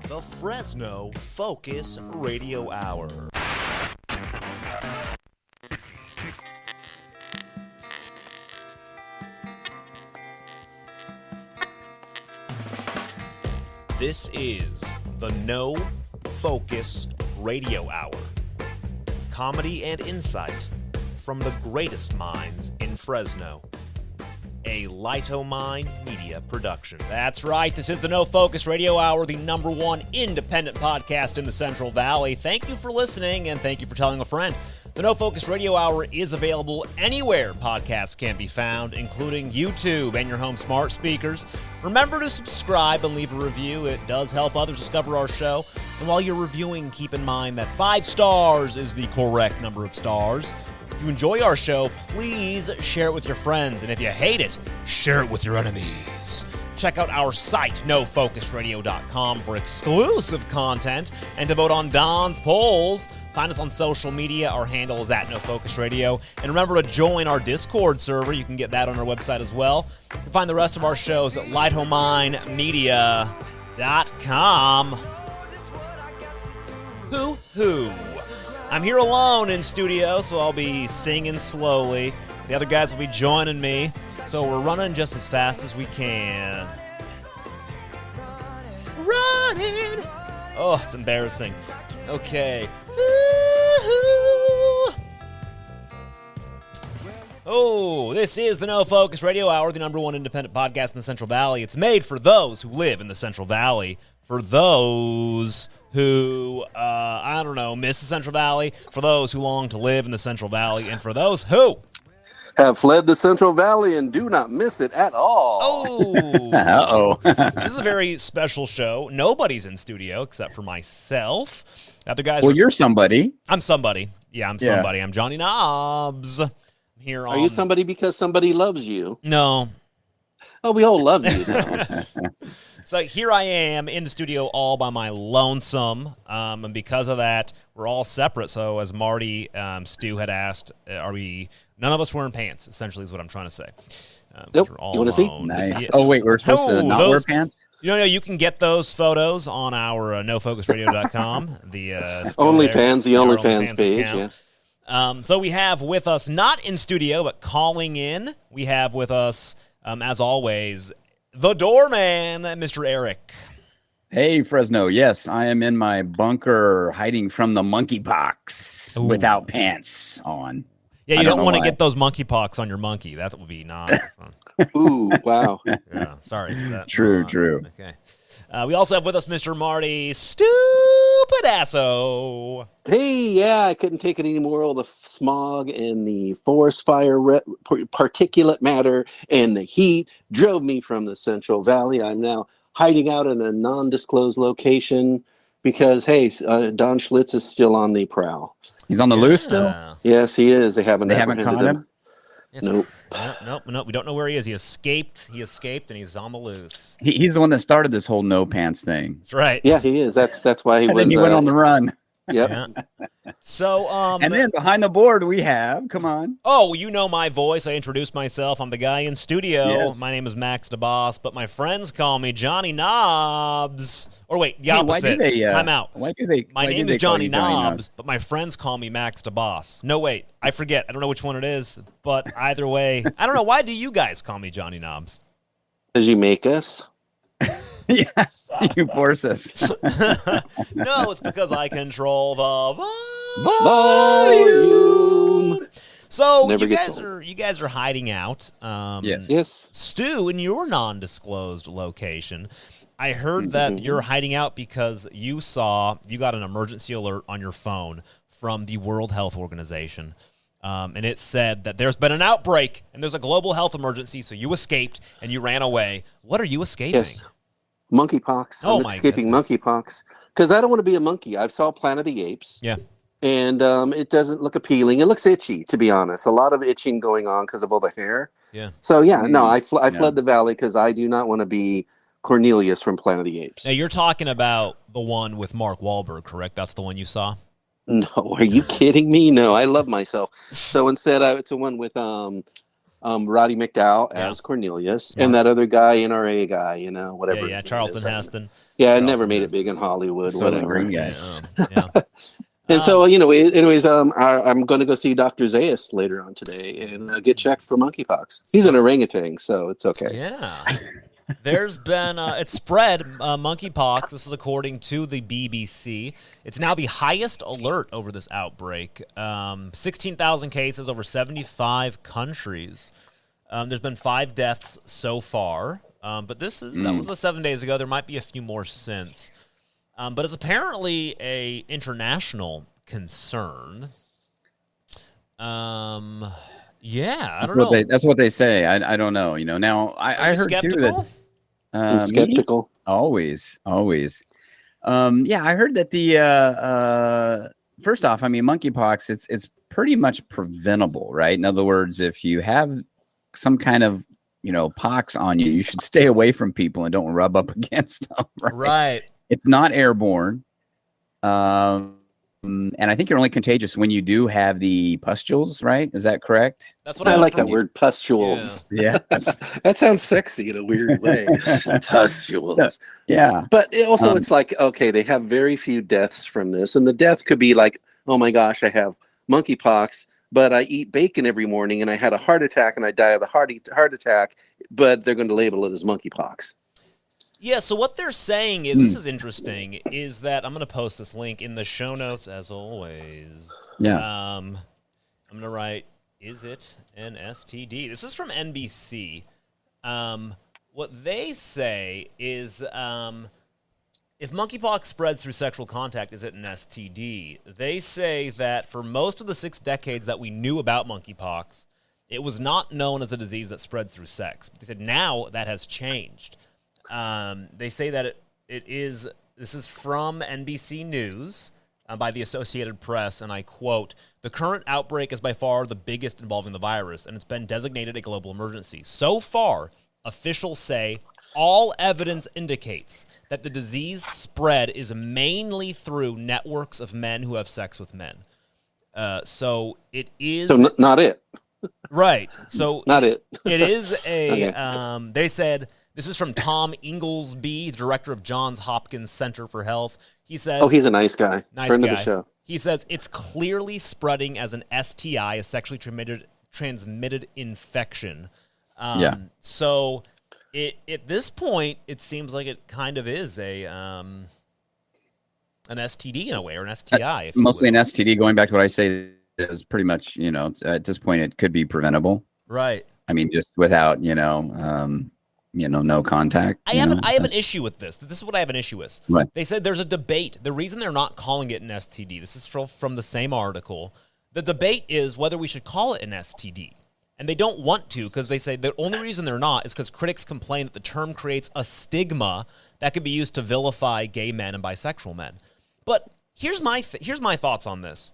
the Fresno Focus Radio Hour. This is the No Focus Radio Hour. Comedy and insight from the greatest minds in Fresno. A Lightomine Media production. That's right. This is the No Focus Radio Hour, the #1 independent podcast in the Central Valley. Thank you for listening, and thank you for telling a friend. The No Focus Radio Hour is available anywhere podcasts can be found, including YouTube and your home smart speakers. Remember to subscribe and leave a review. It does help others discover our show. And while you're reviewing, keep in mind that 5 stars is the correct number of stars. If you enjoy our show, please share it with your friends. And if you hate it, share it with your enemies. Check out our site, nofocusradio.com, for exclusive content and to vote on Don's polls. Find us on social media. Our handle is @nofocusradio. And remember to join our Discord server. You can get that on our website as well. You can find the rest of our shows at lightominemedia.com. Hoo-hoo. I'm here alone in studio, so I'll be singing slowly. The other guys will be joining me, so we're running just as fast as we can. Running! Oh, it's embarrassing. Okay. Oh, this is the No Focus Radio Hour, the #1 independent podcast in the Central Valley. It's made for those who live in the Central Valley, for those who, miss the Central Valley, for those who long to live in the Central Valley, and for those who have fled the Central Valley and do not miss it at all. Oh. Uh-oh. This is a very special show. Nobody's in studio except for myself. Other guys you're somebody. I'm somebody. Yeah, I'm somebody. I'm Johnny Knobs. I'm here on... Are you somebody because somebody loves you? No. Oh, we all love you now. So here I am in the studio all by my lonesome, and because of that, we're all separate. So as Marty, Stu had asked, none of us wearing pants, essentially is what I'm trying to say. Nope. We're all You want to see? Nice. Yeah. Oh, wait, we're supposed to not wear pants? You can get those photos on our nofocusradio.com. The OnlyFans, the OnlyFans page, yeah. So we have with us, not in studio, but calling in, we have with us, as always, the doorman, Mr. Eric. Hey, Fresno. Yes, I am in my bunker hiding from the monkeypox without pants on. Yeah, you don't want to get those monkeypox on your monkey. That would be not fun. Ooh, wow. Yeah, sorry. True. Okay. We also have with us Mr. Marty Stupidasso. Hey, yeah, I couldn't take it anymore. All the smog and the forest fire particulate matter and the heat drove me from the Central Valley. I'm now hiding out in a non-disclosed location because, hey, Don Schlitz is still on the prowl. He's on the loose still? Yes, he is. They haven't caught him? Nope. We don't know where he is. He escaped, and he's on the loose. He's the one that started this whole no pants thing. That's right. Yeah, he is. That's why he and then he went on the run. Yep. Yeah. So, and then behind the board we have, come on. Oh, you know my voice. I introduced myself. I'm the guy in studio. Yes. My name is Max DeBoss, but my friends call me Johnny Knobs. Or wait, the opposite. Time out. My name is Johnny Knobs, but my friends call me Max DeBoss. No, wait. I forget. I don't know which one it is, but either way, I don't know. Why do you guys call me Johnny Knobs? Because you make us. Yeah, you force us. No, it's because I control the volume. So you guys are hiding out. Yes. Stu, in your non-disclosed location, I heard that you're hiding out because you got an emergency alert on your phone from the World Health Organization. And it said that there's been an outbreak and there's a global health emergency, so you escaped and you ran away. What are you escaping? Yes. Monkeypox. Oh, I'm escaping monkeypox because I don't want to be a monkey. I've saw Planet of the Apes. Yeah. And it doesn't look appealing. It looks itchy, to be honest. A lot of itching going on because of all the hair. Yeah. So, yeah, no, I fled the valley because I do not want to be Cornelius from Planet of the Apes. Now, you're talking about the one with Mark Wahlberg, correct? That's the one you saw? No, are you kidding me? No, I love myself. So instead, it's a one with Roddy McDowell Yeah. as Cornelius, Smart. and that other guy, NRA guy, you know, whatever. Yeah, his name Charlton is. Heston. Yeah, I Charlton never made it Heston. big in Hollywood, Soylent whatever. Green guy. Yeah. And so, anyways, I'm going to go see Dr. Zayas later on today and get checked for monkeypox. He's an orangutan, so it's okay. Yeah. There's been, it's spread, monkeypox. This is according to the BBC. It's now the highest alert over this outbreak. 16,000 cases over 75 countries. There's been 5 deaths so far. But that was 7 days ago. There might be a few more since. But it's apparently a international concern. Yeah, I don't know. That's what they say. I don't know. You know, now I heard skeptical? too that Skeptical. Always. Yeah, I heard that the first off, I mean, monkeypox, it's pretty much preventable, right? In other words, if you have some kind of pox on you, you should stay away from people and don't rub up against them. Right. It's not airborne. And I think you're only contagious when you do have the pustules, right? Is that correct? That's what I like that word, pustules. Yeah. That sounds sexy in a weird way. Pustules. Yeah. But it's like, okay, they have very few deaths from this. And the death could be like, oh my gosh, I have monkeypox, but I eat bacon every morning and I had a heart attack and I die of the heart attack, but they're going to label it as monkeypox. Yeah, so what they're saying is, this is interesting, is that I'm going to post this link in the show notes as always. Yeah. I'm going to write, is it an STD? This is from NBC. What they say is, if monkeypox spreads through sexual contact, is it an STD? They say that for most of the 6 decades that we knew about monkeypox, it was not known as a disease that spreads through sex. They said now that has changed. They say that this is from NBC News by the Associated Press, and I quote, "The current outbreak is by far the biggest involving the virus, and it's been designated a global emergency. So far, officials say all evidence indicates that the disease spread is mainly through networks of men who have sex with men." So it is... So not it. Right. So not it. It is a... Okay. They said... This is from Tom Inglesby, director of Johns Hopkins Center for Health. He said... Oh, he's a nice guy. Friend of the show. He says, it's clearly spreading as an STI, a sexually transmitted infection. So at this point, it seems like it kind of is an STD in a way, or an STI. Mostly an STD, going back to what I say, is pretty much, at this point, it could be preventable. Right. I mean, just without, no contact. I have an issue with this. This is what I have an issue with. Right. They said there's a debate. The reason they're not calling it an STD, this is from the same article. The debate is whether we should call it an STD. And they don't want to, because they say the only reason they're not is because critics complain that the term creates a stigma that could be used to vilify gay men and bisexual men. But here's my thoughts on this.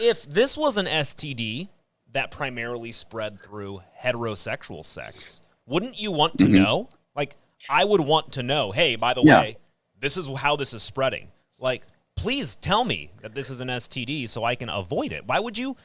If this was an STD that primarily spread through heterosexual sex, wouldn't you want to know? Like, I would want to know, hey, by the way, this is how this is spreading. Like, please tell me that this is an STD so I can avoid it. Why would you,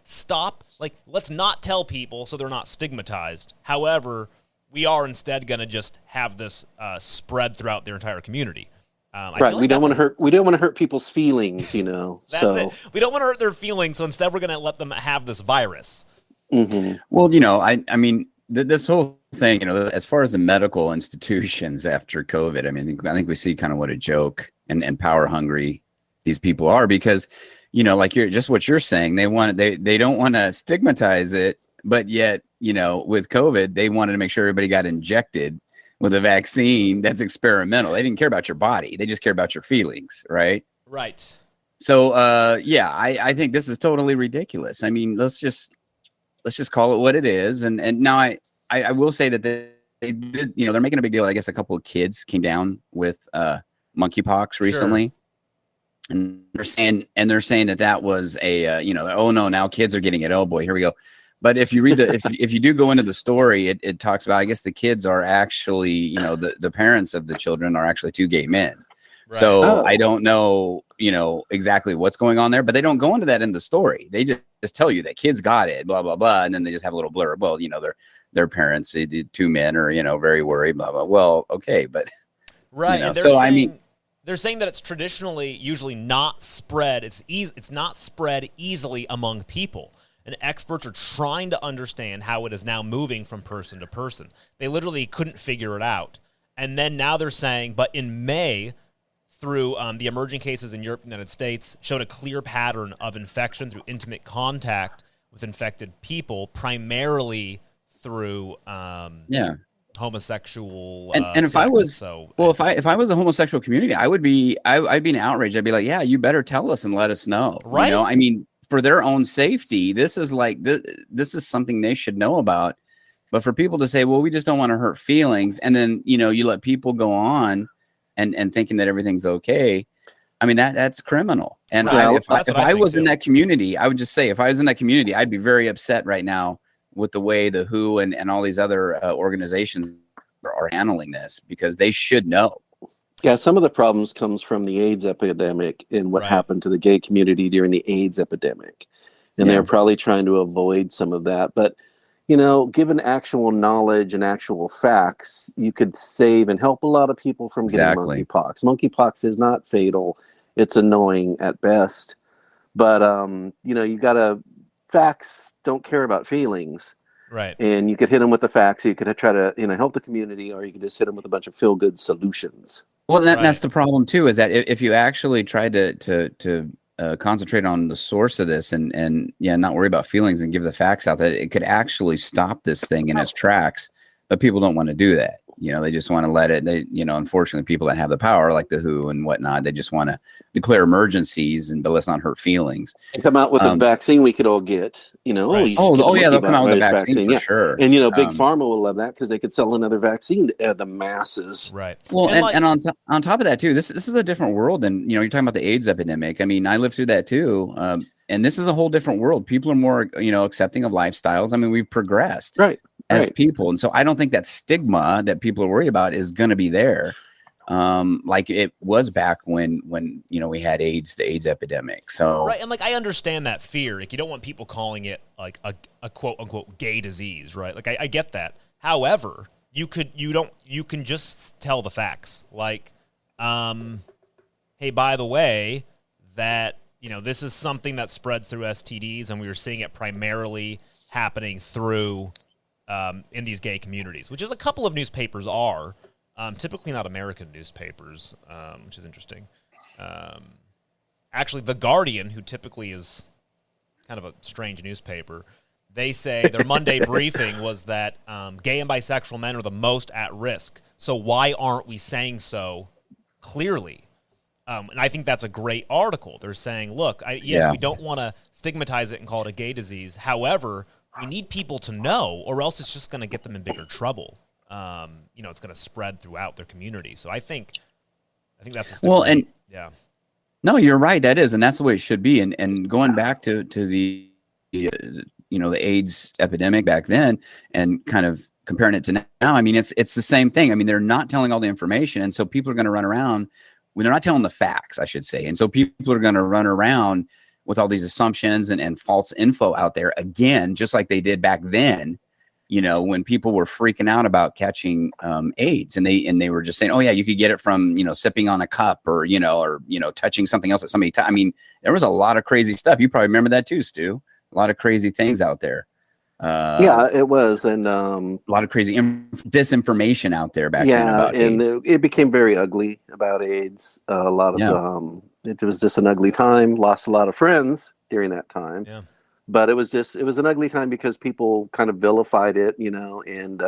stop? Let's not tell people so they're not stigmatized. However, we are instead going to just have this spread throughout their entire community. Right. We don't want to hurt people's feelings, That's it. We don't want to hurt their feelings, so instead we're going to let them have this virus. Mm-hmm. Well, I mean, this whole thing, as far as the medical institutions after COVID, I think we see kind of what a joke and power hungry these people are, because, like what you're saying, they don't want to stigmatize it, but yet, with COVID, they wanted to make sure everybody got injected with a vaccine that's experimental. They didn't care about your body. They just care about your feelings. Right. Right. So, I think this is totally ridiculous. I mean, let's just call it what it is. And now I will say that they did, they're making a big deal. I guess a couple of kids came down with monkeypox recently. Sure. And they're saying that was a, oh no, now kids are getting it. Oh boy, here we go. But if you read if you do go into the story, it talks about, I guess the kids are actually, the parents of the children are actually 2 gay men. Right. So I don't know exactly what's going on there, but they don't go into that in the story. They just tell you that kids got it, blah, blah, blah. And then they just have a little blurb. Well, their parents, two men are, very worried, blah, blah. Well, okay. But right. And they're saying that it's traditionally usually not spread. It's not spread easily among people. And experts are trying to understand how it is now moving from person to person. They literally couldn't figure it out. And then now they're saying, but in May, through the emerging cases in Europe and the United States, showed a clear pattern of infection through intimate contact with infected people, primarily through homosexual and if sex. I was if I was a homosexual community, I'd be an outrage. I'd be like, yeah, you better tell us and let us know. Right. I mean, for their own safety, this is something they should know about. But for people to say, well, we just don't want to hurt feelings, and then you let people go on and thinking that everything's okay, I mean that's criminal. And if I was in that community, I would just say, if I was in that community, I'd be very upset right now with the way the WHO and all these other organizations are handling this, because they should know. Yeah, some of the problems comes from the AIDS epidemic and what happened to the gay community during the AIDS epidemic. And they're probably trying to avoid some of that. But, given actual knowledge and actual facts, you could save and help a lot of people from getting monkeypox. Monkeypox is not fatal. It's annoying at best. But, you got to, facts don't care about feelings. Right. And you could hit them with the facts. You could try to, help the community, or you could just hit them with a bunch of feel-good solutions. Well, that's the problem too, is that if you actually try to concentrate on the source of this and not worry about feelings and give the facts out, that it could actually stop this thing in its tracks. But people don't want to do that. They just want to let it. Unfortunately, people that have the power, like the WHO and whatnot, they just want to declare emergencies, but let's not hurt feelings. And come out with a vaccine we could all get. They'll come out with a vaccine for sure. And Big Pharma will love that, because they could sell another vaccine to the masses. Right. Well, and on top of that too, this is a different world than you're talking about the AIDS epidemic. I mean, I lived through that too. And this is a whole different world. People are more accepting of lifestyles. I mean, we've progressed. Right. As people. And so I don't think that stigma that people are worried about is going to be there. Like it was back when we had AIDS, the AIDS epidemic. So right. And I understand that fear. You don't want people calling it like a quote unquote gay disease, right? I get that. However, you can just tell the facts. Hey, by the way, that this is something that spreads through STDs, and we were seeing it primarily happening through in these gay communities, which is a couple of newspapers are, typically not American newspapers, which is interesting. Actually, The Guardian, who typically is kind of a strange newspaper, they say their Monday briefing was that gay and bisexual men are the most at risk. So why aren't we saying so clearly? And I think that's a great article. They're saying, look, we don't want to stigmatize it and call it a gay disease. However, we need people to know, or else it's just going to get them in bigger trouble. It's going to spread throughout their community. So I think that's a stigma. No, you're right. That is, and that's the way it should be. And going back to the the AIDS epidemic back then, and kind of comparing it to now, I mean, it's the same thing. I mean, they're not telling all the information, and so people are going to run around when they're not telling the facts, I should say. And so people are going to run around with all these assumptions and false info out there again, just like they did back then, when people were freaking out about catching AIDS, and they were just saying, oh yeah, you could get it from, sipping on a cup or touching something else that somebody, I mean, there was a lot of crazy stuff. You probably remember that too, Stu. A lot of crazy things out there. Yeah, it was. And a lot of crazy disinformation out there back then about and AIDS. It became very ugly about AIDS. A lot of it was just an ugly time. Lost a lot of friends during that time. Yeah. But it was an ugly time because people kind of vilified it, and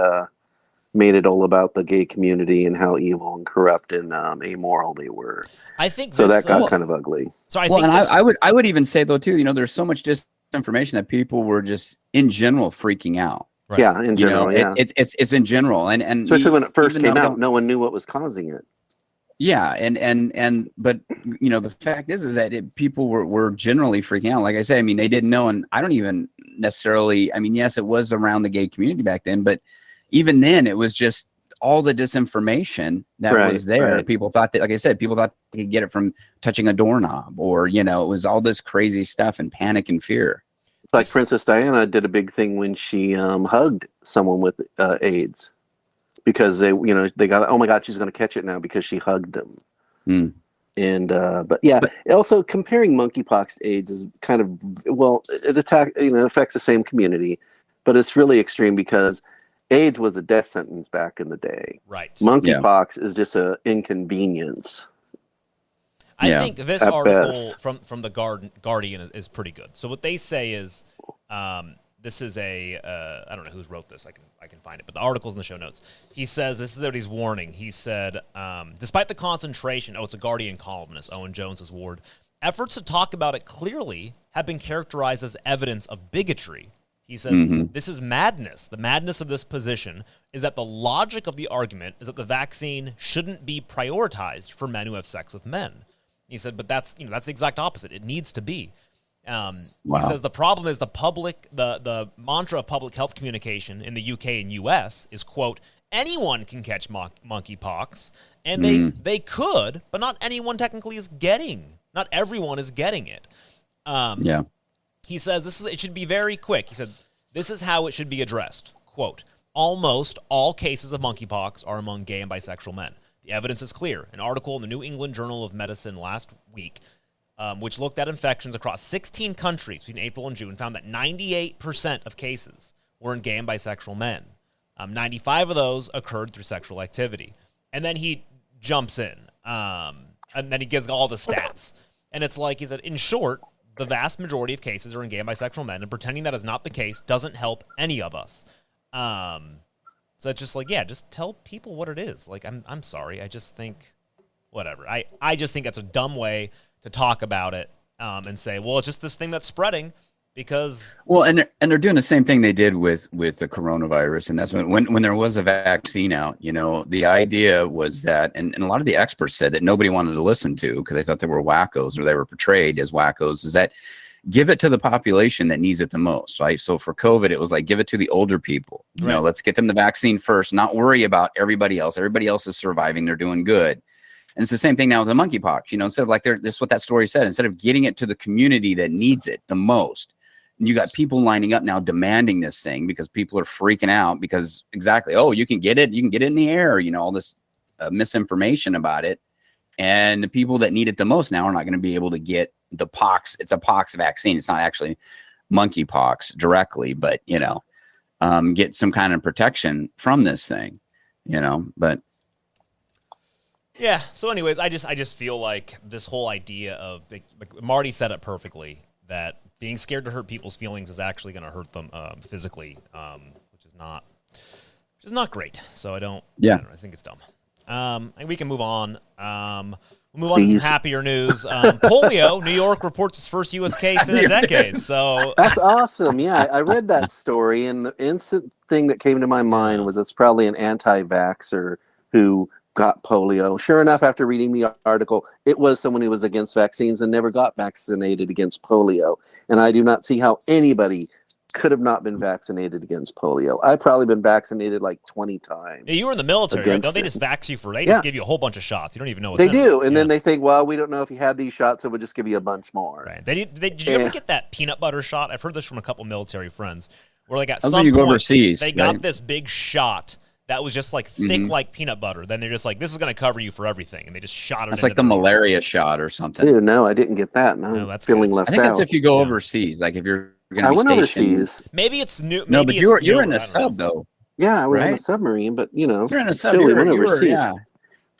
made it all about the gay community and how evil and corrupt and amoral they were. I think so. That got kind of ugly. So I would even say though too, there's so much disinformation that people were just in general freaking out. Right. Yeah, in general. It's in general, and especially when it first came out, no one knew what was causing it. Yeah, but the fact is that people were generally freaking out. Like I said, I mean, they didn't know, and I don't even necessarily. I mean, yes, it was around the gay community back then, but even then, it was just all the disinformation that was there. Right. People thought that, like I said, people thought they could get it from touching a doorknob, or, you know, it was all this crazy stuff and panic and fear. Like Princess Diana did a big thing when she hugged someone with AIDS, because they got, oh my God, she's going to catch it now because she hugged them. Mm. And but also comparing monkeypox to AIDS is kind of, well, it affects the same community, but it's really extreme because AIDS was a death sentence back in the day. Right. Monkeypox is just an inconvenience. I think this article from the Guardian is pretty good. So what they say is, this is a I don't know who's wrote this. I can find it, but the article's in the show notes. He says, this is what he's warning. He said, despite the concentration, it's a Guardian columnist, Owen Jones's ward, efforts to talk about it clearly have been characterized as evidence of bigotry. He says, this is madness. The madness of this position is that the logic of the argument is that the vaccine shouldn't be prioritized for men who have sex with men. He said, but that's the exact opposite. It needs to be. He says the problem is the mantra of public health communication in the UK and US is, quote, anyone can catch monkeypox, and they could, but not anyone technically is getting. Not everyone is getting it. He says it should be very quick. He said, this is how it should be addressed. Quote, almost all cases of monkeypox are among gay and bisexual men. The evidence is clear. An article in the New England Journal of Medicine last week, which looked at infections across 16 countries between April and June, found that 98% of cases were in gay and bisexual men. 95 of those occurred through sexual activity. And then he jumps in, and then he gives all the stats. And it's like, he said, in short, the vast majority of cases are in gay and bisexual men, and pretending that is not the case doesn't help any of us. So it's just like, just tell people what it is. Like, I'm sorry. I just think, whatever. I just think that's a dumb way to talk about it, and say, well, it's just this thing that's spreading because. Well, and they're doing the same thing they did with the coronavirus. And that's when there was a vaccine out, you know, the idea was that, and a lot of the experts said that nobody wanted to listen to because they thought they were wackos, or they were portrayed as wackos, is that give it to the population that needs it the most, right? So for COVID, it was like, give it to the older people. You know, let's get them the vaccine first, not worry about everybody else. Everybody else is surviving. They're doing good. And it's the same thing now with the monkeypox. You know, instead of like, this is what that story said, instead of getting it to the community that needs it the most, and you got people lining up now demanding this thing because people are freaking out because you can get it in the air, you know, all this misinformation about it. And the people that need it the most now are not going to be able to get the pox. It's a pox vaccine. It's not actually monkeypox directly, but, you know, get some kind of protection from this thing, you know, but. Yeah. So anyways, I just feel like this whole idea of, like Marty said it perfectly, that being scared to hurt people's feelings is actually going to hurt them physically, which is not great. So I don't know, I think it's dumb. And we can move on. We'll move on to some happier news. Polio, New York reports its first U.S. case in a decade. So that's awesome. Yeah, I read that story, and the instant thing that came to my mind was it's probably an anti-vaxxer who got polio. Sure enough, after reading the article, it was someone who was against vaccines and never got vaccinated against polio. And I do not see how anybody could have not been vaccinated against polio. I've probably been vaccinated like 20 times. Yeah, you were in the military, right? Don't they just vax you for? They just give you a whole bunch of shots. You don't even know what they do, and then they think, well, we don't know if you had these shots, so we'll just give you a bunch more. Right? Did you ever get that peanut butter shot? I've heard this from a couple military friends, where like at some point overseas, they got this big shot that was just like thick like peanut butter. Then they're just like, this is going to cover you for everything, and they just shot it. That's like the malaria shot or something. Dude, no, I didn't get that. No, that's feeling left out. I think that's if you go overseas, like if you're. I went overseas. Maybe it's new. No, but you're in a sub though. Yeah, I was in a submarine, but you know, you're in a sub. We went overseas.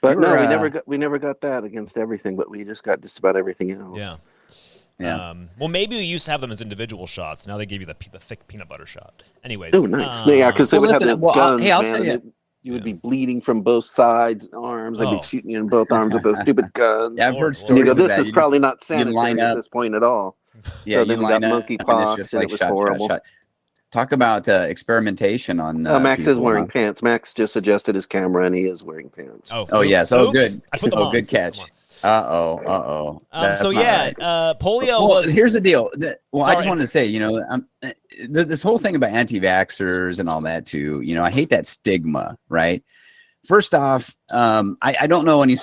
But no, we never got that against everything, but we just got just about everything else. Yeah. Well, maybe we used to have them as individual shots. Now they give you the thick peanut butter shot. Anyways. Oh, nice. Yeah, because they would have those guns, I'll tell you. You would be bleeding from both sides, arms. I'd be shooting you in both arms with those stupid guns. Yeah, I've heard stories of that. This is probably not sanitary at this point at all. Yeah, so you line up, monkeypox, and it was horrible. Shot. Talk about experimentation on. Max is wearing pants. Max just adjusted his camera, and he is wearing pants. Oh yes. Oh, good. I put them on. Good catch. Uh-oh. So yeah, polio was. Here's the deal. I just wanted to say, you know, this whole thing about anti-vaxxers and all that too. You know, I hate that stigma, right? first off, I don't know any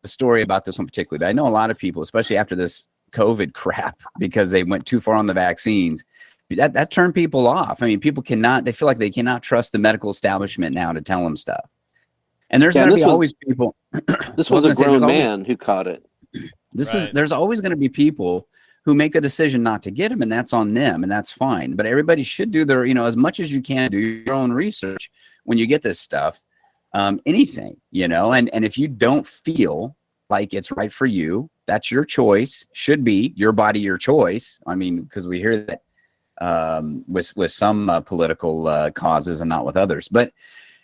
story about this one particularly, but I know a lot of people, especially after this COVID crap, because they went too far on the vaccines, that turned people off. I mean, people they feel like they cannot trust the medical establishment now to tell them stuff. And there's going to be always people. This was a grown man who caught it. There's always going to be people who make a decision not to get them, and that's on them, and that's fine. But everybody should do their, as much as you can, do your own research when you get this stuff. Anything, and if you don't feel like it's right for you, that's your choice. Should be your body, your choice. I mean, because we hear that with some political causes and not with others, but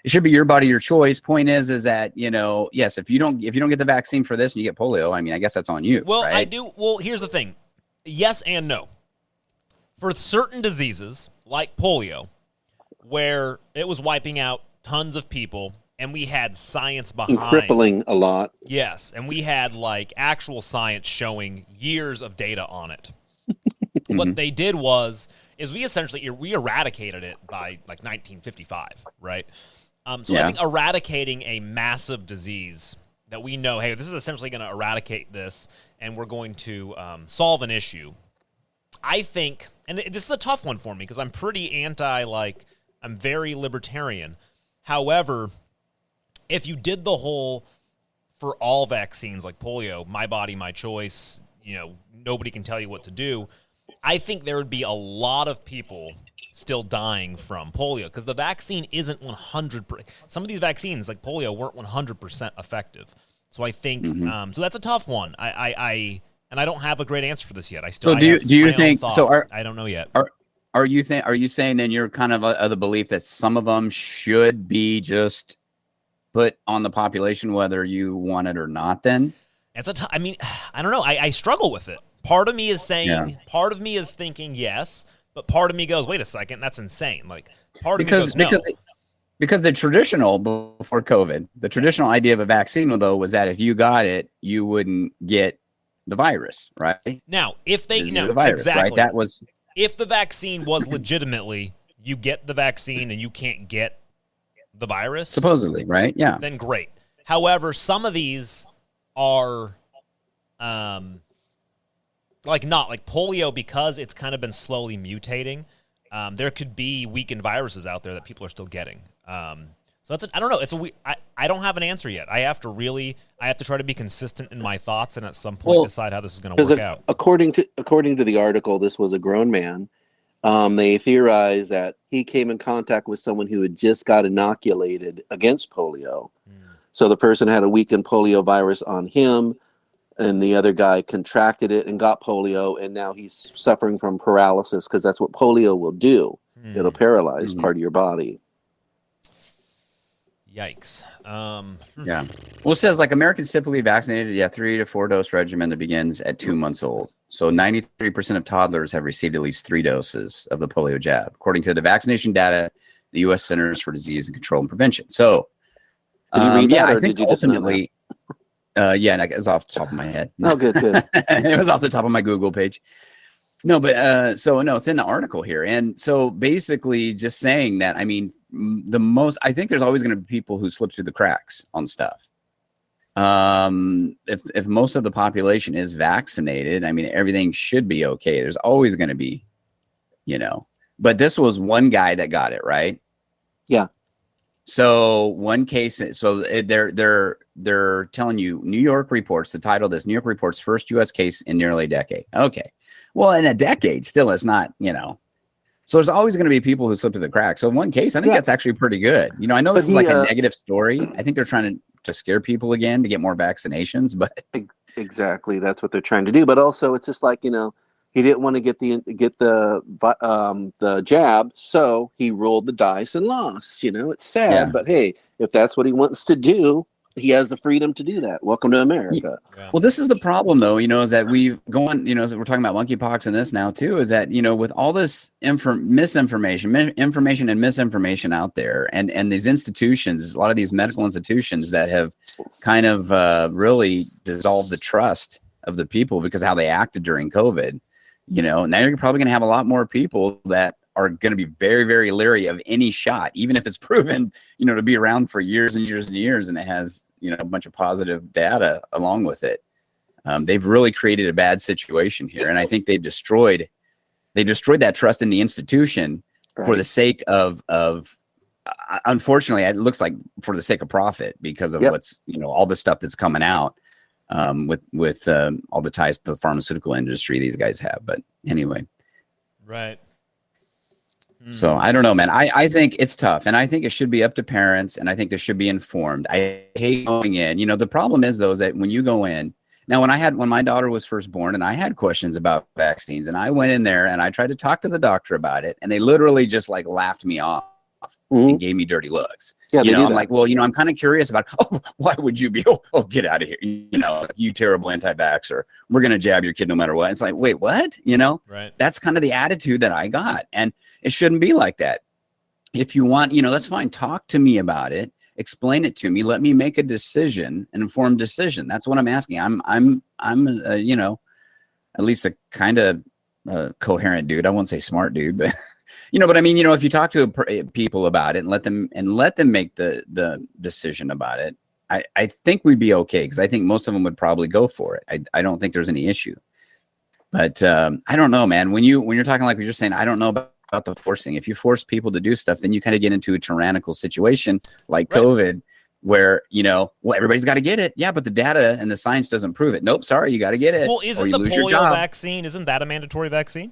it should be your body, your choice. Point is that, yes, if you don't get the vaccine for this and you get polio, I mean, I guess that's on you. Well, right? I do. Well, here's the thing. Yes and no. For certain diseases like polio, where it was wiping out tons of people and we had science behind, and crippling a lot. Yes, and we had like actual science showing years of data on it. What they did is we essentially eradicated it by like 1955, right? So I think eradicating a massive disease that we know, hey, this is essentially going to eradicate this, and we're going to solve an issue. I think, and this is a tough one for me because I'm pretty I'm very libertarian. However, if you did the whole for all vaccines like polio, my body, my choice, nobody can tell you what to do, I think there would be a lot of people still dying from polio because the vaccine isn't 100%. Some of these vaccines like polio weren't 100% effective. So I think, so that's a tough one. I don't have a great answer for this yet. Do you think, I don't know yet. Are you saying then you're kind of the belief that some of them should be just put on the population whether you want it or not then? I mean, I don't know. I struggle with it. Part of me is saying, part of me is thinking yes, but part of me goes, wait a second, that's insane. Like, part of me goes, no. Because the traditional, before COVID, the traditional idea of a vaccine, though, was that if you got it, you wouldn't get the virus, right? Now, if they, the virus, exactly. Right? That was... If the vaccine was legitimately, you get the vaccine and you can't get the virus. Supposedly, right? Yeah. Then great. However, some of these are... like polio, because it's kind of been slowly mutating. There could be weakened viruses out there that people are still getting. So I don't know. I don't have an answer yet. I have to try to be consistent in my thoughts and at some point decide how this is going to work out. According to the article, this was a grown man. They theorized that he came in contact with someone who had just got inoculated against polio. So the person had a weakened polio virus on him, and the other guy contracted it and got polio, and now he's suffering from paralysis because that's what polio will do. It'll paralyze part of your body. Yikes. Yeah. Well, it says like Americans typically vaccinated, 3 to 4 dose regimen that begins at 2 months old. So 93% of toddlers have received at least 3 doses of the polio jab, according to the vaccination data, the U.S. Centers for Disease and Control and Prevention. So, I think ultimately... it was off the top of my head. Oh, good. It was off the top of my Google page. No, but it's in the article here. And so basically just saying that, I mean, I think there's always going to be people who slip through the cracks on stuff. If most of the population is vaccinated, I mean, everything should be okay. There's always going to be, but this was one guy that got it, right? Yeah. So one case, they're telling you New York reports, the title of this, New York reports first U.S. case in nearly a decade. Okay. Well, in a decade, still, it's not, so there's always going to be people who slip through the cracks. So in one case, I think that's actually pretty good. I know this is like a negative story. I think they're trying to scare people again to get more vaccinations, but exactly. That's what they're trying to do. But also it's just like, he didn't want to get the jab, so he rolled the dice and lost. It's sad, but hey, if that's what he wants to do, he has the freedom to do that. Welcome to America. Yeah. Well, this is the problem, though. Is that we've gone. As we're talking about monkeypox and this now too. Is that with all this information and misinformation out there, and these institutions, a lot of these medical institutions that have kind of really dissolved the trust of the people because of how they acted during COVID. Now you're probably going to have a lot more people that are going to be very, very leery of any shot, even if it's proven, to be around for years and years and years, and it has, a bunch of positive data along with it. They've really created a bad situation here, and I think they destroyed that trust in the institution for the sake of unfortunately, it looks like for the sake of profit, because of what's, all the stuff that's coming out with all the ties to the pharmaceutical industry these guys have. But anyway. Right. So I don't know, man. I think it's tough, and I think it should be up to parents, and I think they should be informed. I hate going in. The problem is, though, is that when you go in, now when my daughter was first born and I had questions about vaccines, and I went in there and I tried to talk to the doctor about it, and they literally just like laughed me off and gave me dirty looks. Yeah, I'm like, well, I'm kind of curious about, why would you be, get out of here. You terrible anti-vaxxer. We're going to jab your kid no matter what. It's like, wait, what? Right. That's kind of the attitude that I got. And it shouldn't be like that. If you want, that's fine. Talk to me about it. Explain it to me. Let me make a decision, an informed decision. That's what I'm asking. I'm at least a kind of coherent dude. I won't say smart dude, but but I mean, if you talk to people about it and let them make the decision about it, I think we'd be okay, because I think most of them would probably go for it. I don't think there's any issue. But I don't know, man. When you're talking like what you're saying, I don't know about the forcing. If you force people to do stuff, then you kind of get into a tyrannical situation like COVID, where everybody's got to get it. Yeah, but the data and the science doesn't prove it. Nope, sorry, you got to get it. Well, isn't the polio vaccine, isn't that a mandatory vaccine?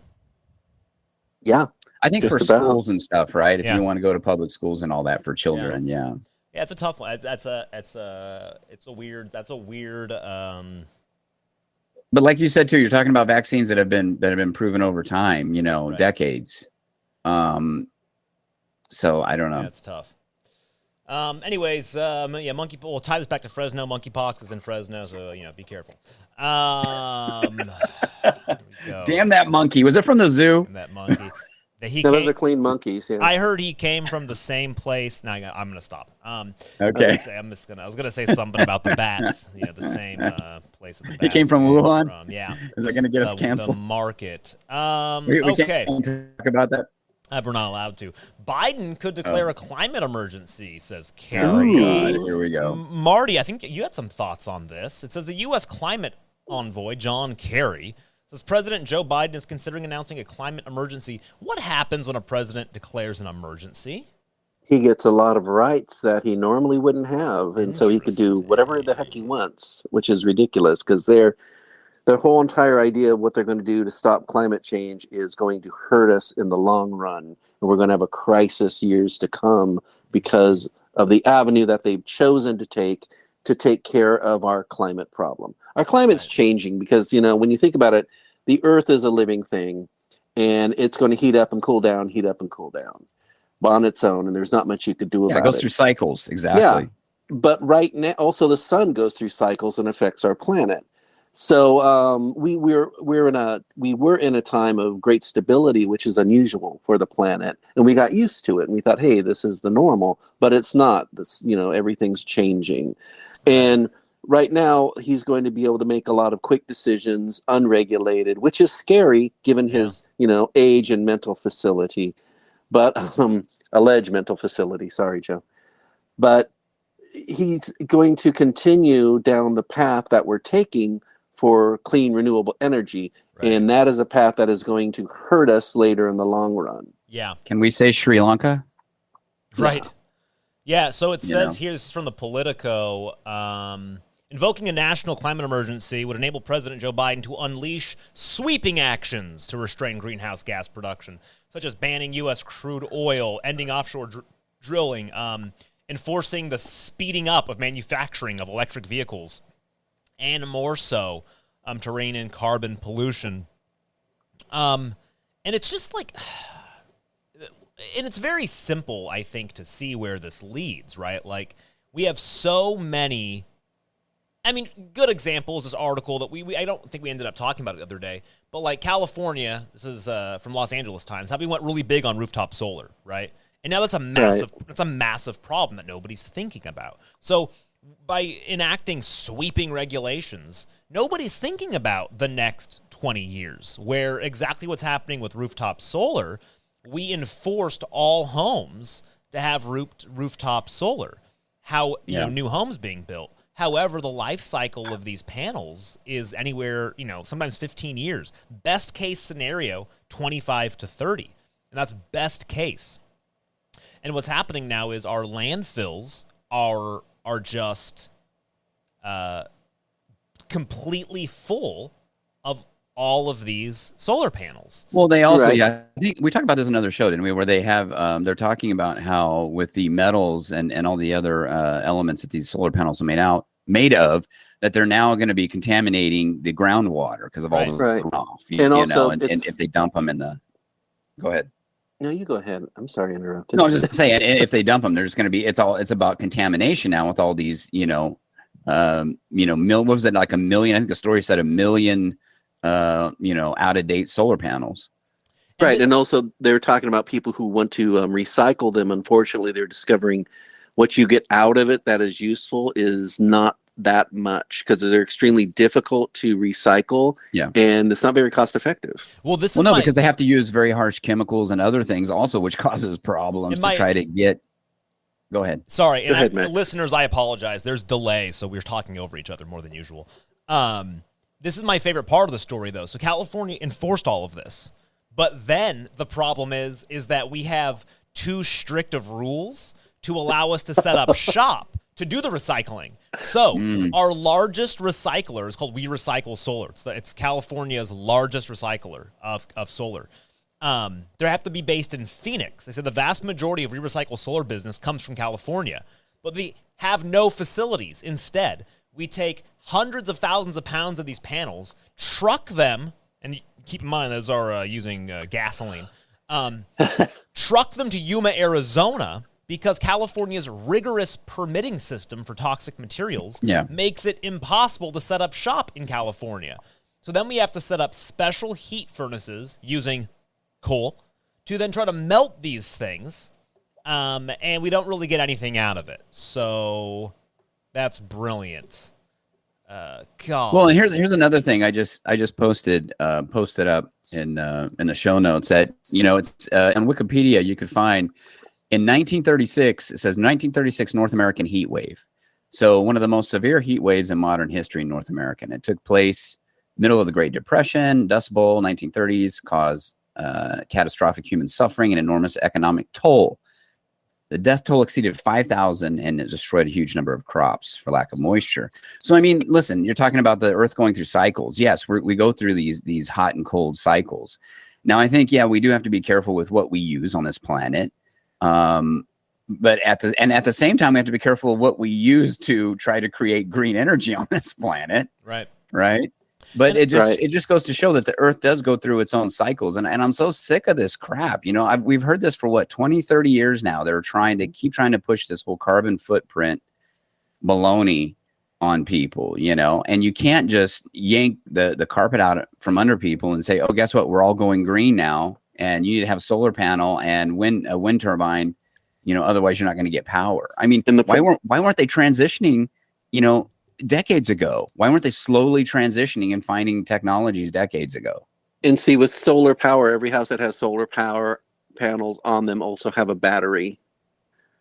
Yeah, I think for schools and stuff, right? If you want to go to public schools and all that for children, yeah, it's a tough one. That's a weird. But like you said too, you're talking about vaccines that have been proven over time, decades. So I don't know. Yeah, it's tough. Anyways, we'll tie this back to Fresno. Monkeypox is in Fresno, so be careful. Damn that monkey! Was it from the zoo? That monkey. Those are clean monkeys. Yeah. I heard he came from the same place. Now I'm gonna stop. Okay. I was gonna say something about the bats. The same place that the bats. He came from Wuhan. Yeah. Is that gonna get us canceled? The market. We okay. Can't talk about that. We're not allowed to. Biden could declare a climate emergency, says Carrie. Oh, God, here we go. Marty, I think you had some thoughts on this. It says the U.S. climate envoy, John Kerry, says President Joe Biden is considering announcing a climate emergency. What happens when a president declares an emergency? He gets a lot of rights that he normally wouldn't have, and so he could do whatever the heck he wants, which is ridiculous, because their whole entire idea of what they're going to do to stop climate change is going to hurt us in the long run, and we're going to have a crisis years to come because of the avenue that they've chosen to take care of our climate problem. Our climate's changing because, when you think about it, the Earth is a living thing, and it's going to heat up and cool down on its own, and there's not much you could do about it. It goes through cycles, exactly. Yeah, but right now, also the sun goes through cycles and affects our planet. So we were in a time of great stability, which is unusual for the planet, and we got used to it. And we thought, hey, this is the normal, but it's not. This, everything's changing, and right now he's going to be able to make a lot of quick decisions, unregulated, which is scary given his age and mental facility, but alleged mental facility. Sorry, Joe, but he's going to continue down the path that we're taking for clean, renewable energy. Right. And that is a path that is going to hurt us later in the long run. Yeah. Can we say Sri Lanka? Right. Yeah, so it says here, this is from the Politico, invoking a national climate emergency would enable President Joe Biden to unleash sweeping actions to restrain greenhouse gas production, such as banning U.S. crude oil, ending offshore drilling, enforcing the speeding up of manufacturing of electric vehicles, and more so, to rein in carbon pollution. And it's just like, and it's very simple, I think, to see where this leads, right? Like, we have so many, good examples, this article that I don't think we ended up talking about it the other day, but like California, this is from Los Angeles Times, how we went really big on rooftop solar, right? And now that's a massive problem that nobody's thinking about. So by enacting sweeping regulations, nobody's thinking about the next 20 years, where exactly what's happening with rooftop solar we enforced all homes to have rooftop solar. How new homes being built. However, the life cycle of these panels is anywhere, sometimes 15 years. Best case scenario, 25 to 30. And that's best case. And what's happening now is our landfills are just completely full of all of these solar panels. Well, they also, I think we talked about this in another show, didn't we? Where they have, they're talking about how with the metals and all the other elements that these solar panels are made of, that they're now going to be contaminating the groundwater because of all the runoff. And if they dump them in the, go ahead. No, you go ahead. I'm sorry to interrupt. No, I was just saying, if they dump them, there's going to be, it's about contamination now with all these, what was it, like 1 million? I think the story said 1 million, out of date solar panels. Right. And also they're talking about people who want to recycle them. Unfortunately, they're discovering what you get out of it that is useful is not that much because they're extremely difficult to recycle. Yeah. And it's not very cost effective. Well, because they have to use very harsh chemicals and other things also, which causes problems to try to get. Go ahead. Sorry. Listeners, I apologize. There's delay. So we're talking over each other more than usual. This is my favorite part of the story, though. So California enforced all of this. But then the problem is that we have too strict of rules to allow us to set up shop to do the recycling. So our largest recycler is called We Recycle Solar. It's California's largest recycler of solar. They have to be based in Phoenix. They said the vast majority of We Recycle Solar business comes from California. But they have no facilities. Instead, we take hundreds of thousands of pounds of these panels, truck them, and keep in mind those are using gasoline, truck them to Yuma, Arizona, because California's rigorous permitting system for toxic materials makes it impossible to set up shop in California. So then we have to set up special heat furnaces using coal to then try to melt these things, and we don't really get anything out of it. So that's brilliant. God. Well, and here's another thing I just posted up in the show notes that it's on Wikipedia you could find in 1936 it says 1936 North American heat wave. So one of the most severe heat waves in modern history in North America. And it took place middle of the Great Depression, Dust Bowl, 1930s, caused catastrophic human suffering and enormous economic toll. The death toll exceeded 5,000 and it destroyed a huge number of crops for lack of moisture. So, I mean, listen, you're talking about the Earth going through cycles. Yes, we go through these hot and cold cycles. Now, I think, we do have to be careful with what we use on this planet. But at the same time, we have to be careful of what we use to try to create green energy on this planet. Right. But it just goes to show that the Earth does go through its own cycles. And I'm so sick of this crap. We've heard this for 20, 30 years now. They're trying to push this whole carbon footprint baloney on people, and you can't just yank the carpet out from under people and say, oh, guess what? We're all going green now. And you need to have a solar panel and a wind turbine, otherwise you're not going to get power. I mean, why weren't they transitioning, decades ago? Why weren't they slowly transitioning and finding technologies decades ago? And see, with solar power, every house that has solar power panels on them also have a battery.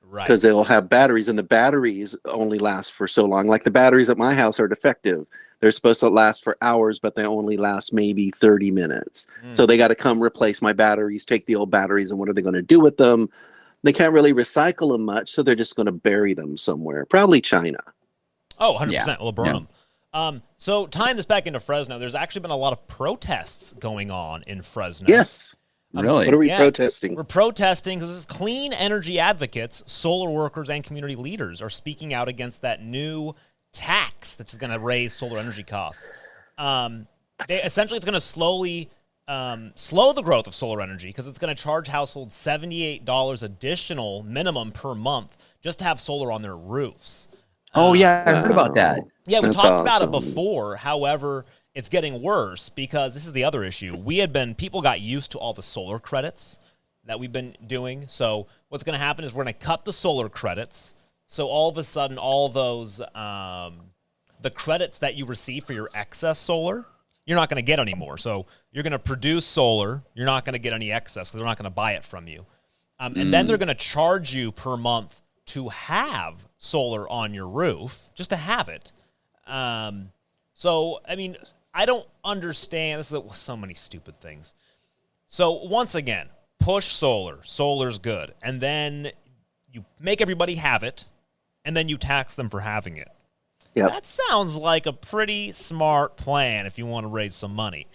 Right. Because they'll have batteries, and the batteries only last for so long. Like the batteries at my house are defective. They're supposed to last for hours, but they only last maybe 30 minutes. So they got to come replace my batteries, take the old batteries, and what are they going to do with them? They can't really recycle them much, so they're just going to bury them somewhere. Probably China. Oh, 100%. We'll burn them. So tying this back into Fresno, there's actually been a lot of protests going on in Fresno. Yes. Really? What are we protesting? We're protesting because clean energy advocates, solar workers, and community leaders are speaking out against that new tax that's going to raise solar energy costs. Essentially, it's going to slowly slow the growth of solar energy because it's going to charge households $78 additional minimum per month just to have solar on their roofs. Oh, yeah, I heard about that. Yeah, we talked about it before. However, it's getting worse because this is the other issue. People got used to all the solar credits that we've been doing. So what's going to happen is we're going to cut the solar credits. So all of a sudden, all those, the credits that you receive for your excess solar, you're not going to get any more. So you're going to produce solar. You're not going to get any excess because they're not going to buy it from you. And then they're going to charge you per month to have solar on your roof, just to have it. So, I mean, I don't understand. This is so many stupid things. So once again, push solar. Solar's good. And then you make everybody have it, and then you tax them for having it. Yep. That sounds like a pretty smart plan if you want to raise some money.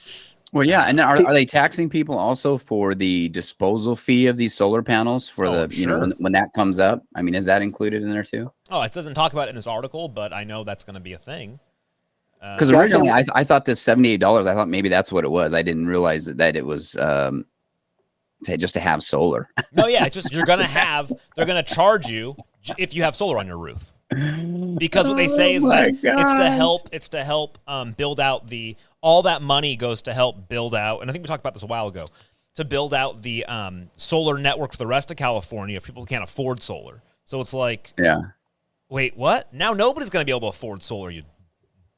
Well, yeah, and are they taxing people also for the disposal fee of these solar panels for when that comes up? I mean, is that included in there too? Oh, it doesn't talk about it in this article, but I know that's going to be a thing. Because originally I thought this $78, I thought maybe that's what it was. I didn't realize that it was just to have solar. No, yeah, it's just they're going to charge you if you have solar on your roof. Because what they say is that it's to help build out all that money goes to help build out, and I think we talked about this a while ago, to build out the solar network for the rest of California if people can't afford solar. So it's like, wait, what? Now nobody's going to be able to afford solar, you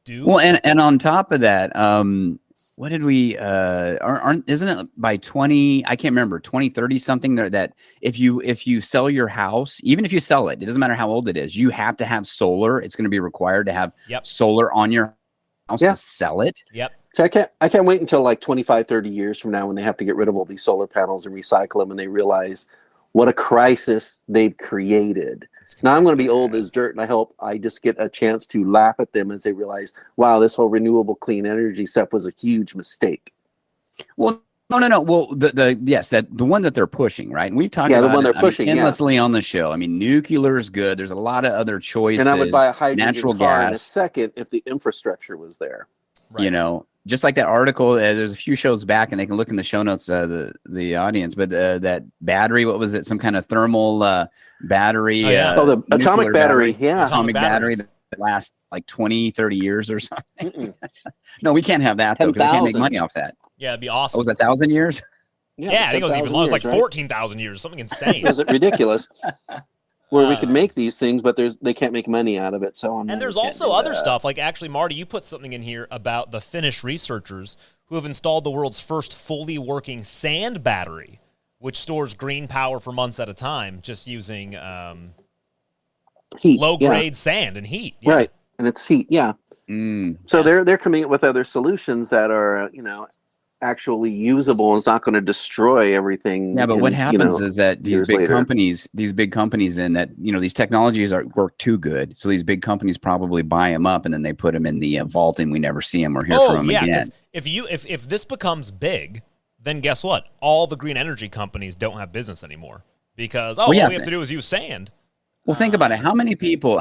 do? Well, and on top of that, what did we isn't it by 20, I can't remember, 2030 something that if you sell your house, even if you sell it, it doesn't matter how old it is, you have to have solar. It's going to be required to have solar on your house to sell it. Yep. So I can't wait until like 25, 30 years from now when they have to get rid of all these solar panels and recycle them, and they realize what a crisis they've created. Now I'm going to be old as dirt, and I hope I just get a chance to laugh at them as they realize, wow, this whole renewable clean energy stuff was a huge mistake. Well, no. Well, the one that they're pushing, right? And we've talked about the one they're pushing endlessly on the show. I mean, nuclear is good. There's a lot of other choices. And I would buy a hydrogen natural car gas in a second if the infrastructure was there. Right. You know, just like that article, there's a few shows back, and they can look in the show notes, the audience, but that battery, what was it? Some kind of thermal battery. The atomic battery. Yeah. Atomic battery that lasts like 20, 30 years or something. No, we can't have that, though, because we can't make money off that. Yeah, it'd be awesome. Oh, was it 1,000 years? Yeah, I think it was even longer. It was like 14,000 years, something insane. Was it ridiculous? Where we could make these things, but they can't make money out of it. So and there's also other stuff, like actually, Marty, you put something in here about the Finnish researchers who have installed the world's first fully working sand battery, which stores green power for months at a time, just using heat, low-grade sand and heat. Yeah. Right, and it's heat, So they're coming up with other solutions that are, actually usable, and it's not going to destroy everything. Yeah, but what happens is that these big companies, in that, these technologies work too good. So these big companies probably buy them up, and then they put them in the vault, and we never see them or hear from them again. If this becomes big, then guess what? All the green energy companies don't have business anymore because all we have to do is use sand. Well, think about it. How many people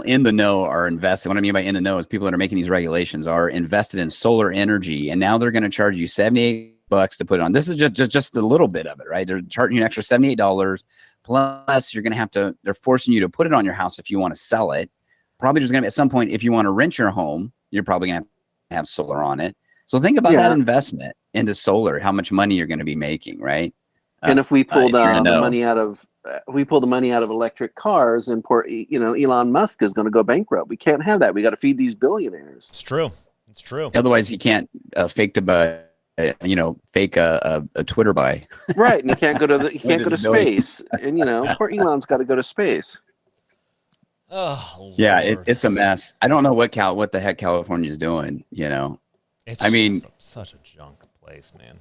in the know are invested? What I mean by in the know is people that are making these regulations are invested in solar energy, and now they're going to charge you $78 to put it on. This is just a little bit of it, right? They're charging you an extra $78 plus you're going to have to. They're forcing you to put it on your house if you want to sell it. Probably just going to be at some point if you want to rent your home, you're probably going to have solar on it. So think about that investment into solar, how much money you're going to be making, right? And if we pull the money out of electric cars, and Elon Musk is going to go bankrupt. We can't have that. We got to feed these billionaires. It's true. Otherwise, he can't fake a Twitter buy. Right, and he can't go to space. And poor Elon's got to go to space. Oh, Lord. Yeah, it's a mess. I don't know what the heck California is doing. It's such a junk place, man.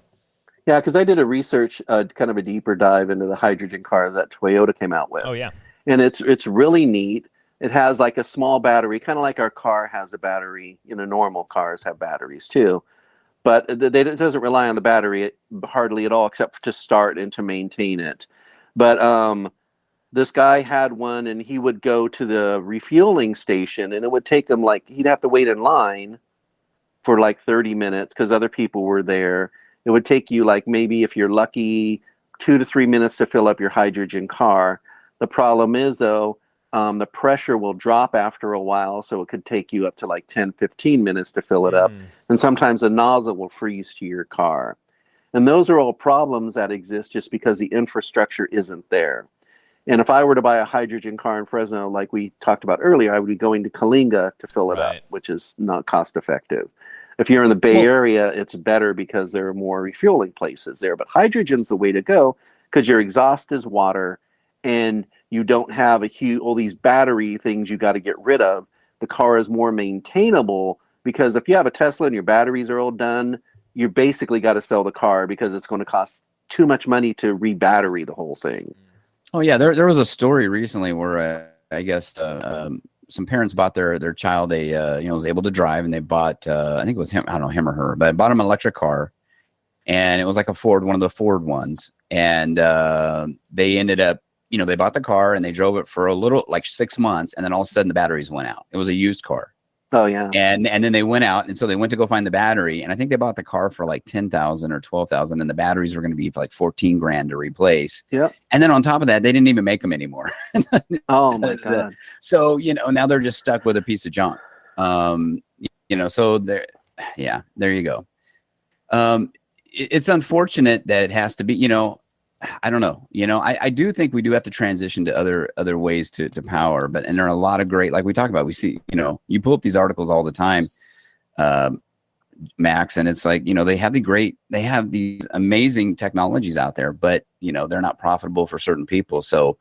Yeah, because I did a research, kind of a deeper dive into the hydrogen car that Toyota came out with. Oh, yeah. And it's really neat. It has like a small battery, kind of like our car has a battery. Normal cars have batteries too. But it doesn't rely on the battery hardly at all, except to start and to maintain it. But this guy had one, and he would go to the refueling station, and it would take him he'd have to wait in line for 30 minutes because other people were there. It would take you maybe, if you're lucky, 2 to 3 minutes to fill up your hydrogen car. The problem is, though, the pressure will drop after a while, so it could take you up to 10, 15 minutes to fill it up. And sometimes the nozzle will freeze to your car. And those are all problems that exist just because the infrastructure isn't there. And if I were to buy a hydrogen car in Fresno, like we talked about earlier, I would be going to Kalinga to fill it up, which is not cost effective. If you're in the Bay Area, it's better because there are more refueling places there. But hydrogen's the way to go because your exhaust is water and you don't have all these battery things you got to get rid of. The car is more maintainable because if you have a Tesla and your batteries are all done, you basically got to sell the car because it's going to cost too much money to re-battery the whole thing. Oh yeah, there was a story recently where I guess some parents bought their child was able to drive, and they bought I think it was him, I don't know, him or her, but bought him an electric car, and it was like a Ford, one of the Ford ones, and they ended up, they bought the car and they drove it for a little, like 6 months, and then all of a sudden the batteries went out. It was a used car. Oh yeah. And then they went out, and so they went to go find the battery, and I think they bought the car for like 10,000 or 12,000, and the batteries were going to be for like 14 grand to replace. Yeah. And then on top of that, they didn't even make them anymore. Oh my God. So now they're just stuck with a piece of junk. So there you go. It's unfortunate that it has to be, I don't know. I do think we do have to transition to other ways to power, and there are a lot of great, like we talk about, we see, you pull up these articles all the time, Max, and it's like, they have these amazing technologies out there, but they're not profitable for certain people. So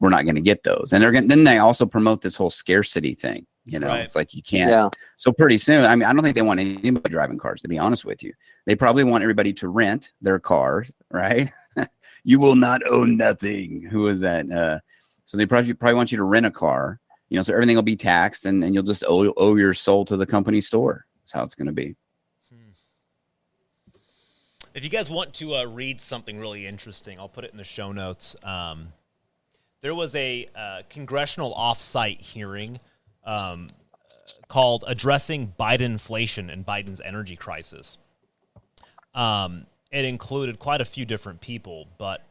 we're not going to get those. And then they also promote this whole scarcity thing. Right. It's like you can't. Yeah. So pretty soon, I mean, I don't think they want anybody driving cars, to be honest with you. They probably want everybody to rent their cars, right? You will not own nothing. Who is that? So they probably want you to rent a car, so everything will be taxed, and you'll just owe your soul to the company store. That's how it's going to be. If you guys want to read something really interesting, I'll put it in the show notes. There was a congressional off-site hearing called Addressing Bidenflation and Biden's Energy Crisis. It included quite a few different people, but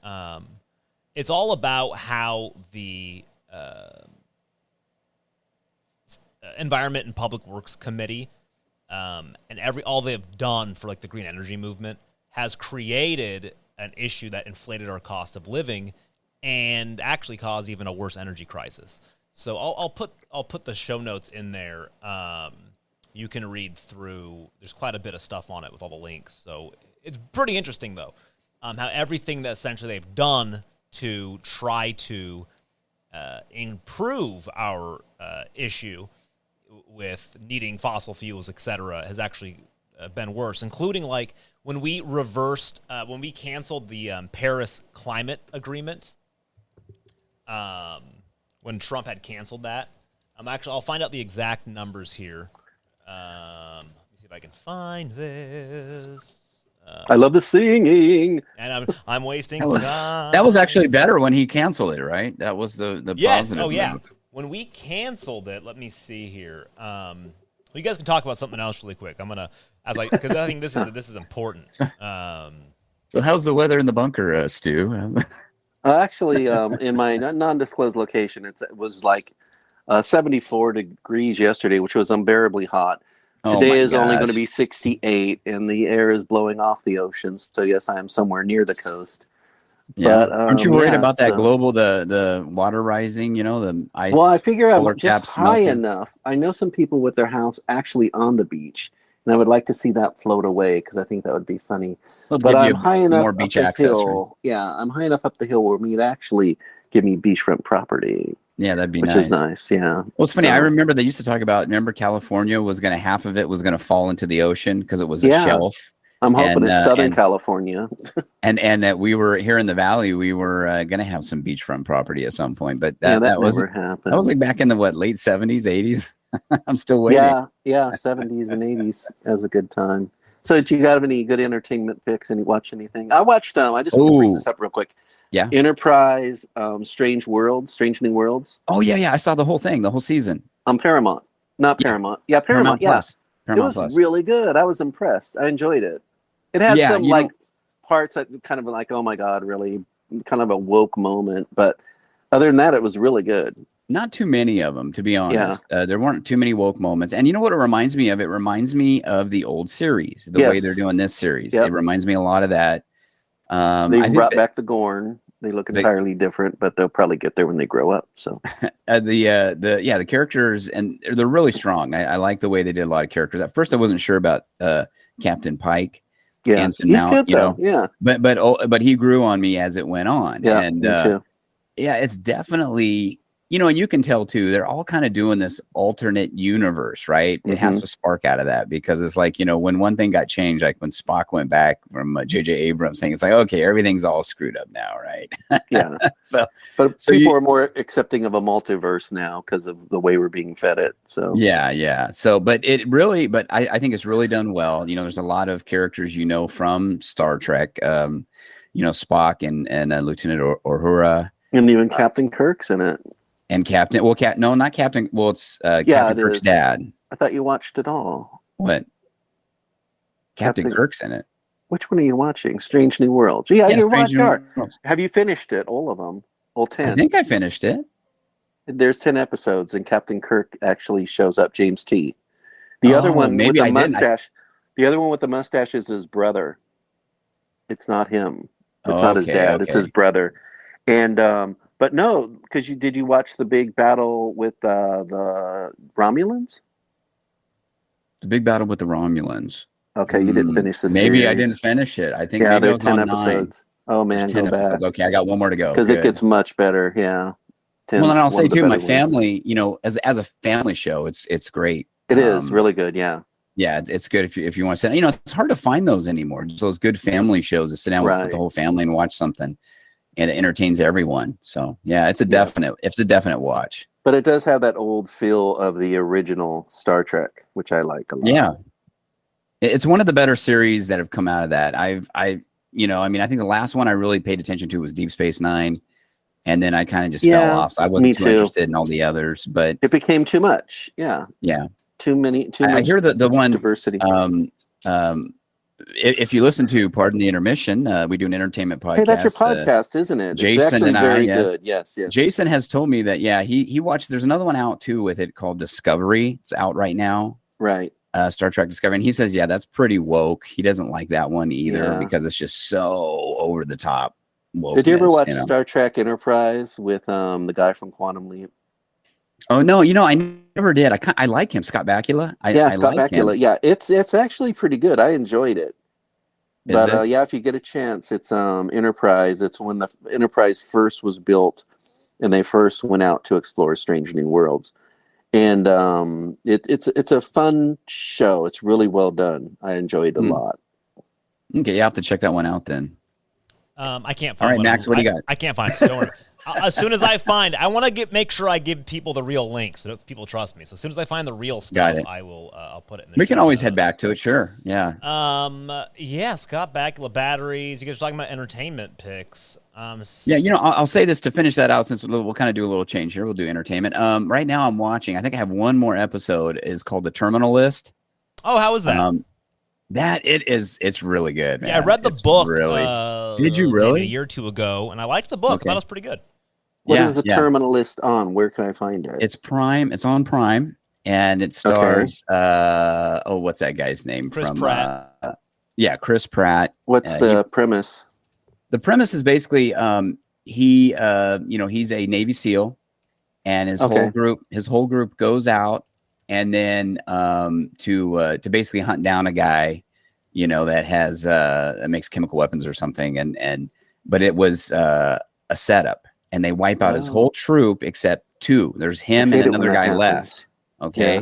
it's all about how the Environment and Public Works Committee and all they've done for like the green energy movement has created an issue that inflated our cost of living and actually caused even a worse energy crisis. So I'll put the show notes in there. You can read through. There's quite a bit of stuff on it with all the links. So it's pretty interesting, though, how everything that essentially they've done to try to improve our issue with needing fossil fuels, et cetera, has actually been worse, including like when we canceled the Paris Climate Agreement, when Trump had canceled that. I'll find out the exact numbers here. Let me see if I can find this. I love the singing. And I'm wasting time. That was actually better when he canceled it, right? That was the positive. Oh, yeah. When we canceled it, let me see here. You guys can talk about something else really quick. I'm gonna, because I think this is important. So how's the weather in the bunker, Stu? Actually, in my non-disclosed location, it was like 74 degrees yesterday, which was unbearably hot. Today is only going to be 68, and the air is blowing off the ocean. So yes, I am somewhere near the coast. Yeah, but, aren't you worried about that global the water rising? The ice. Well, I figure I'm just high enough. I know some people with their house actually on the beach, and I would like to see that float away because I think that would be funny. But I'm high enough up the hill. Right? Yeah, I'm high enough up the hill where it'd actually give me beachfront property. Yeah, that'd be nice. Which is nice, yeah. Well, it's funny. I remember they used to talk about, California was going to, half of it was going to fall into the ocean because it was a shelf. I'm hoping it's Southern California. and that we were here in the valley, we were going to have some beachfront property at some point. But that never happened. That was like back in the, late 70s, 80s? I'm still waiting. Yeah, 70s and 80s as a good time. So did you have any good entertainment picks? Watch anything? I watched, I just want to bring this up real quick. Yeah. Enterprise, Strange New Worlds. Oh, yeah. I saw the whole thing, the whole season. On Paramount. Not Paramount. Yeah, Paramount, yeah. Plus. Paramount it was really good. I was impressed. I enjoyed it. It had some parts that kind of like, oh my God, really kind of a woke moment. But other than that, it was really good. Not too many of them, to be honest. Yeah. There weren't too many woke moments. And you know what it reminds me of? It reminds me of the old series, the way they're doing this series. Yep. It reminds me a lot of that. They brought back the Gorn. They look entirely different, but they'll probably get there when they grow up. So the characters, and they're really strong. I like the way they did a lot of characters. At first, I wasn't sure about Captain Pike. Yeah, Anson he's Mount, good though. Yeah, but he grew on me as it went on. Yeah, and me too. yeah, it's definitely, and you can tell too, they're all kind of doing this alternate universe, right? It has to spark out of that, because it's like, when one thing got changed, like when Spock went back from J.J. Abrams saying, it's like, okay, everything's all screwed up now, right? Yeah. But people are more accepting of a multiverse now because of the way we're being fed it. So yeah. So, but I think it's really done well. There's a lot of characters from Star Trek, Spock and Lieutenant Uhura. And even Captain Kirk's in it. And Captain, no, not Captain. Well, it's Captain Kirk's dad. I thought you watched it all. What? Captain Kirk's in it. Which one are you watching? Strange New Worlds. Yeah, you watched it. Have you finished it? All of them? All 10? I think I finished it. There's 10 episodes, and Captain Kirk actually shows up. James T. The other one with the mustache. The other one with the mustache is his brother. It's not him. It's not his dad. It's his brother. And but no, because did you watch the big battle with the Romulans? The big battle with the Romulans. Okay, you didn't finish the Maybe series. I didn't finish it. I think maybe there are 10 episodes. 9. Oh man, go back. Okay, I got one more to go. Because it gets much better. Yeah. Well, and I'll say too, my family, as a family show, it's great. It is really good. Yeah. Yeah, it's good if you want to sit. It's hard to find those anymore. Just those good family shows to sit down with the whole family and watch something, and it entertains everyone. So yeah, it's a definite watch. But it does have that old feel of the original Star Trek, which I like a lot. Yeah, it's one of the better series that have come out of that. I think the last one I really paid attention to was Deep Space Nine, and then I kind of just fell off. So I wasn't too interested in all the others, but it became too much. Yeah. Too much. I hear the one diversity. If you listen to Pardon the Intermission, we do an entertainment podcast. Hey, that's your podcast, isn't it? Jason and very I, good. Yes. Jason has told me that he watched. There's another one out too with it called Discovery. It's out right now. Right. Star Trek Discovery, and he says, that's pretty woke. He doesn't like that one either because it's just so over the top. Wokeness, did you ever watch Star Trek Enterprise with the guy from Quantum Leap? Oh no, I never did. I like him, Scott Bakula. Scott Bakula. Yeah, it's actually pretty good. I enjoyed it. But if you get a chance, it's Enterprise. It's when the Enterprise first was built, and they first went out to explore strange new worlds. And it's a fun show. It's really well done. I enjoyed it a lot. Okay, you have to check that one out then. I can't find. All right, Max, what do you got? I can't find it. Don't worry. As soon as I find, I want to make sure I give people the real links so that people trust me. So as soon as I find the real stuff, I will. I'll put it in. We can always head back to it. Sure. Yeah. Scott Bakula, batteries. You guys are talking about entertainment picks. Yeah. I'll say this to finish that out, since we'll kind of do a little change here. We'll do entertainment. Right now, I'm watching. I think I have one more episode. Is called The Terminal List. Oh, how is that? It's really good, man. Yeah, I read the book. Really? Did you really? Maybe a year or two ago, and I liked the book. I thought it was pretty good. What is the Terminal List on? Where can I find it? It's Prime. It's on Prime, and it stars. What's that guy's name? Chris Pratt. Chris Pratt. What's the premise? The premise is basically, he's a Navy SEAL, and his whole group goes out, and then to basically hunt down a guy, that has that makes chemical weapons or something, but it was a setup. And they wipe out his whole troop except two. There's him and another guy left. Okay. Yeah.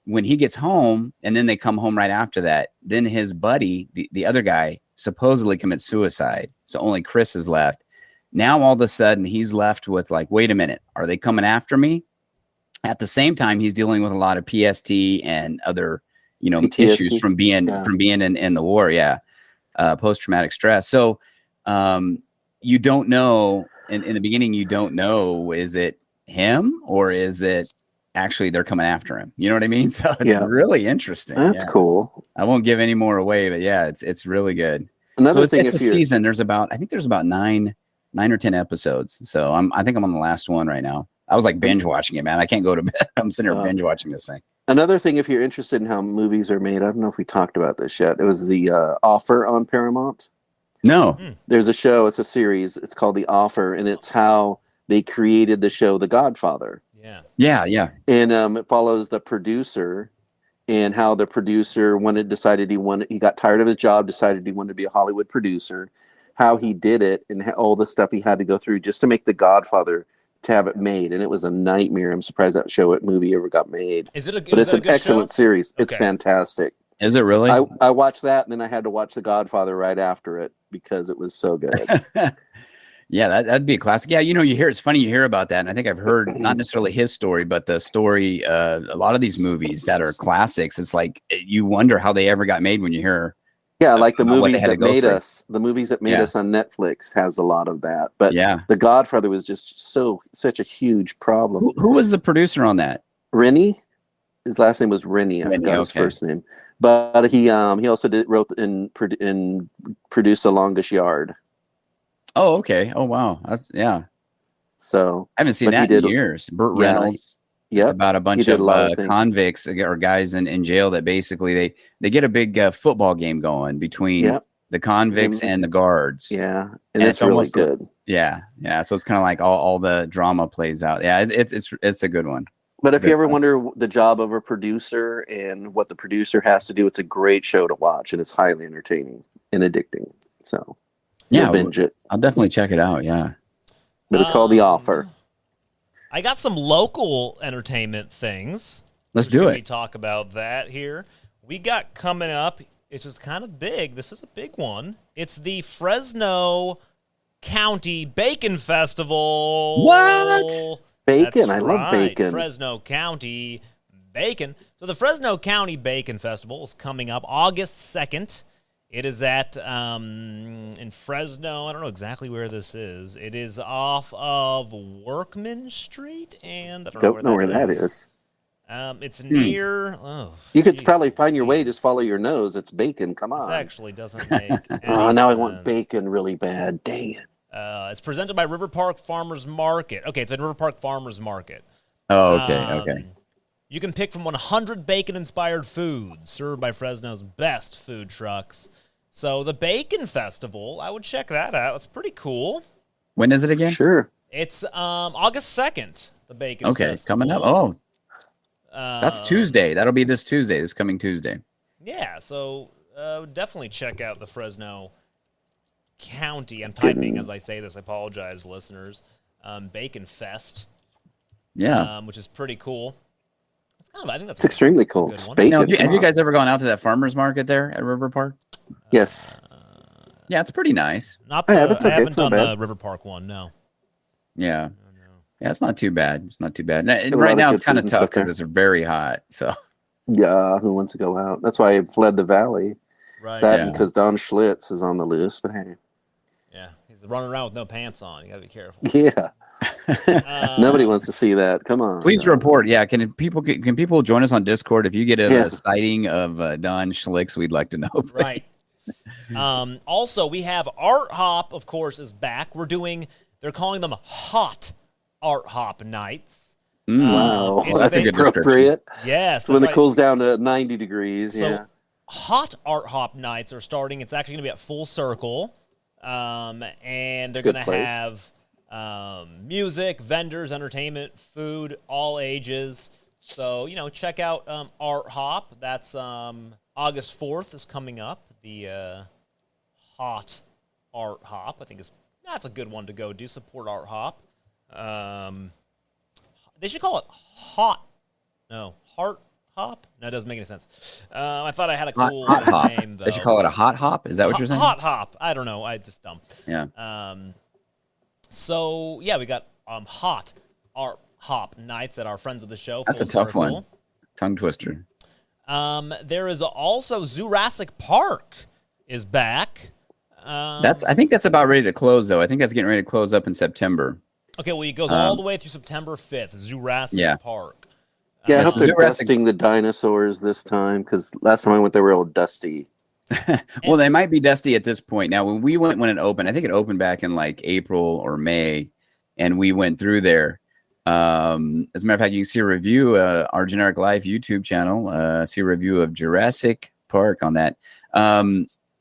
When he gets home, and then they come home right after that, then his buddy, the other guy, supposedly commits suicide. So only Chris is left. Now all of a sudden he's left with like, wait a minute, are they coming after me? At the same time, he's dealing with a lot of PST and other, PTSD. Issues from being in the war. Yeah. Post-traumatic stress. So you don't know. In the beginning, you don't know, is it him or is it actually they're coming after him? You know what I mean? So it's really interesting. That's cool. I won't give any more away, but it's really good. Another thing, it's a season. There's about 9 or 10 episodes. So I think I'm on the last one right now. I was like binge watching it, man. I can't go to bed. I'm sitting here binge watching this thing. Another thing, if you're interested in how movies are made, I don't know if we talked about this yet. It was the Offer on Paramount. No. There's a show. It's a series. It's called The Offer, and it's how they created the show The Godfather. Yeah. Yeah. And it follows the producer and how the producer decided he got tired of his job, decided he wanted to be a Hollywood producer, how he did it, and all the stuff he had to go through just to make The Godfather, to have it made. And it was a nightmare. I'm surprised that movie ever got made. Is it a? But it's an excellent series. It's Okay. fantastic. Is it really? I watched that, and then I had to watch The Godfather right after it because it was so good. Yeah, that'd be a classic. Yeah, it's funny you hear about that. And I think I've heard not necessarily his story, but the story, a lot of these movies that are classics, it's like you wonder how they ever got made when you hear. Yeah, like the what they movies had to that go made through. us. The movies that made us on Netflix has a lot of that. But Yeah. The Godfather was just such a huge problem. Who was the producer on that? Rennie? His last name was Rennie. I forgot his first name. But he also wrote and produced The Longest Yard. Oh, okay. Oh, wow. So I haven't seen that in years. Burt Reynolds. It's about a bunch of convicts or guys in jail that basically they get a big football game going between the convicts and the guards. Yeah, and it's really good. Yeah. So it's kind of like all the drama plays out. Yeah, it's a good one. But if you ever wonder the job of a producer and what the producer has to do, it's a great show to watch, and it's highly entertaining and addicting. So yeah, binge it. I'll definitely check it out. Yeah, but it's called The Offer. I got some local entertainment things. Let's do it. We talk about that here. We got coming up. It's just kind of big. This is a big one. It's the Fresno County Bacon Festival. What? Bacon. I love bacon. Fresno County Bacon. So the Fresno County Bacon Festival is coming up August 2nd. It is at in Fresno. I don't know exactly where this is. It is off of Workman Street, and I don't know where that is. It's near. Oh, you could probably find your way. Just follow your nose. It's bacon. Come on. This actually doesn't make. Oh, now I want bacon really bad. Dang it. It's presented by River Park Farmers Market. Okay, it's at River Park Farmers Market. Oh, okay. You can pick from 100 bacon-inspired foods served by Fresno's best food trucks. So the Bacon Festival, I would check that out. It's pretty cool. When is it again? Sure. It's August 2nd, the Bacon Festival. Okay, coming up. Oh, that's Tuesday. That'll be this coming Tuesday. Yeah, so definitely check out the Fresno County. I'm typing as I say this. I apologize, listeners. Bacon Fest. Yeah. Which is pretty cool. I think that's extremely cool. Now, have you guys ever gone out to that farmer's market there at River Park? Yes. Yeah, it's pretty nice. I haven't done the River Park one, no. Yeah. Yeah, it's not too bad. And right now it's kind of tough because it's very hot. So yeah, who wants to go out? That's why I fled the valley. Right. Because Don Schlitz is on the loose, but hey. Yeah, he's running around with no pants on. You gotta be careful. Yeah. Nobody wants to see that. Come on. Please report. Yeah, can people join us on Discord if you get a sighting of Don Schlitz? We'd like to know. Please. Right. Also, we have Art Hop. Of course, is back. They're calling them Hot Art Hop Nights. Wow, that's a good appropriate. Yes, when it cools down to 90 degrees. So, Hot Art Hop Nights are starting. It's actually going to be at Full Circle, and they're going to have music, vendors, entertainment, food, all ages. So, check out Art Hop. That's August 4th is coming up. The Hot Art Hop. I think that's a good one to go do. Support Art Hop. They should call it Heart Hop? No, it doesn't make any sense. I thought I had a cool name, though. They should call it a Hot Hop? Is that what you're saying? Hot Hop. I don't know. I just dumb. Yeah. So, yeah, we got Hot Art Hop Nights at our friends of the show. That's a tough one. Tongue twister. There is also Jurassic Park is back. I think that's about ready to close, though. I think that's getting ready to close up in September. Okay, well, it goes all the way through September 5th, Jurassic Park. Yeah, I hope they're dusting the dinosaurs this time, because last time I went, they were all dusty. Well, they might be dusty at this point. Now, when we went when it opened, I think it opened back in like April or May, and we went through there. As a matter of fact, you can see a review, our Generic Life YouTube channel, see a review of Jurassic Park on that.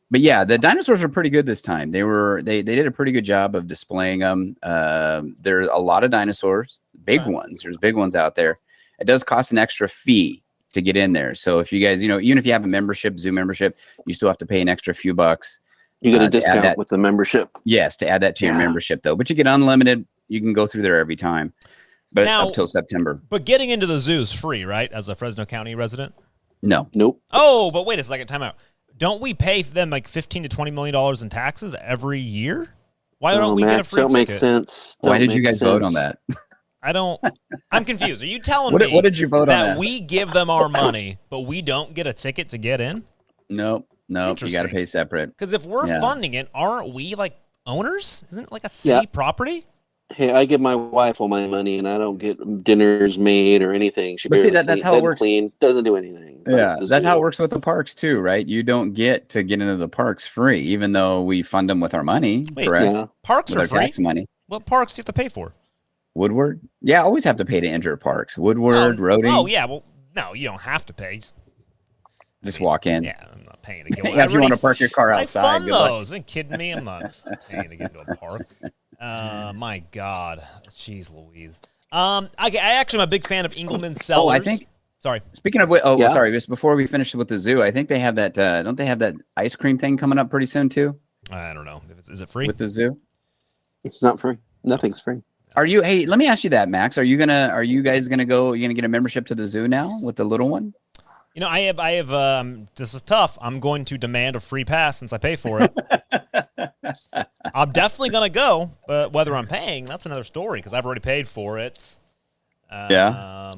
But yeah, the dinosaurs are pretty good this time. They did a pretty good job of displaying them. There are a lot of dinosaurs, big ones. There's big ones out there. It does cost an extra fee to get in there. So if you guys, even if you have a membership, zoo membership, you still have to pay an extra few bucks. You get a discount with the membership. Yes, to add that to your membership though. But you get unlimited. You can go through there every time. But now, up till September. But getting into the zoo is free, right? As a Fresno County resident? No. Nope. Oh, but wait a second, time out. Don't we pay them like $15 to $20 million in taxes every year? Why don't we get a free ticket? Don't make sense. Why did you guys vote on that? I'm confused. Are you telling me what did you vote that on that? we give them our money, but we don't get a ticket to get in? Nope. You got to pay separate. Because if we're funding it, aren't we like owners? Isn't it like a city property? Hey, I give my wife all my money, and I don't get dinners made or anything. She that's how it works. Doesn't do anything. Yeah, that's how it works with the parks too, right? You don't get to get into the parks free, even though we fund them with our money. Correct? Yeah. Parks with are free. Tax money. What parks do you have to pay for? Woodward. Yeah, always have to pay to enter parks. Woodward, Rhodey. Oh yeah, well, no, you don't have to pay. Just walk in. Yeah, I'm not paying to go. If you want to park your car outside, I fund those. Are you kidding me? I'm not paying to get into a park. My God, jeez Louise. I actually am a big fan of Engelman Cellars. Oh, I think. Sorry. Speaking of, sorry. Just before we finish with the zoo, I think they have that. Don't they have that ice cream thing coming up pretty soon too? I don't know. Is it free with the zoo? It's not free. Nothing's free. Are you? Hey, let me ask you that, Max. Are you guys gonna go? You're gonna get a membership to the zoo now with the little one? I have. This is tough. I'm going to demand a free pass since I pay for it. I'm definitely gonna go, but whether I'm paying, that's another story because I've already paid for it. Yeah.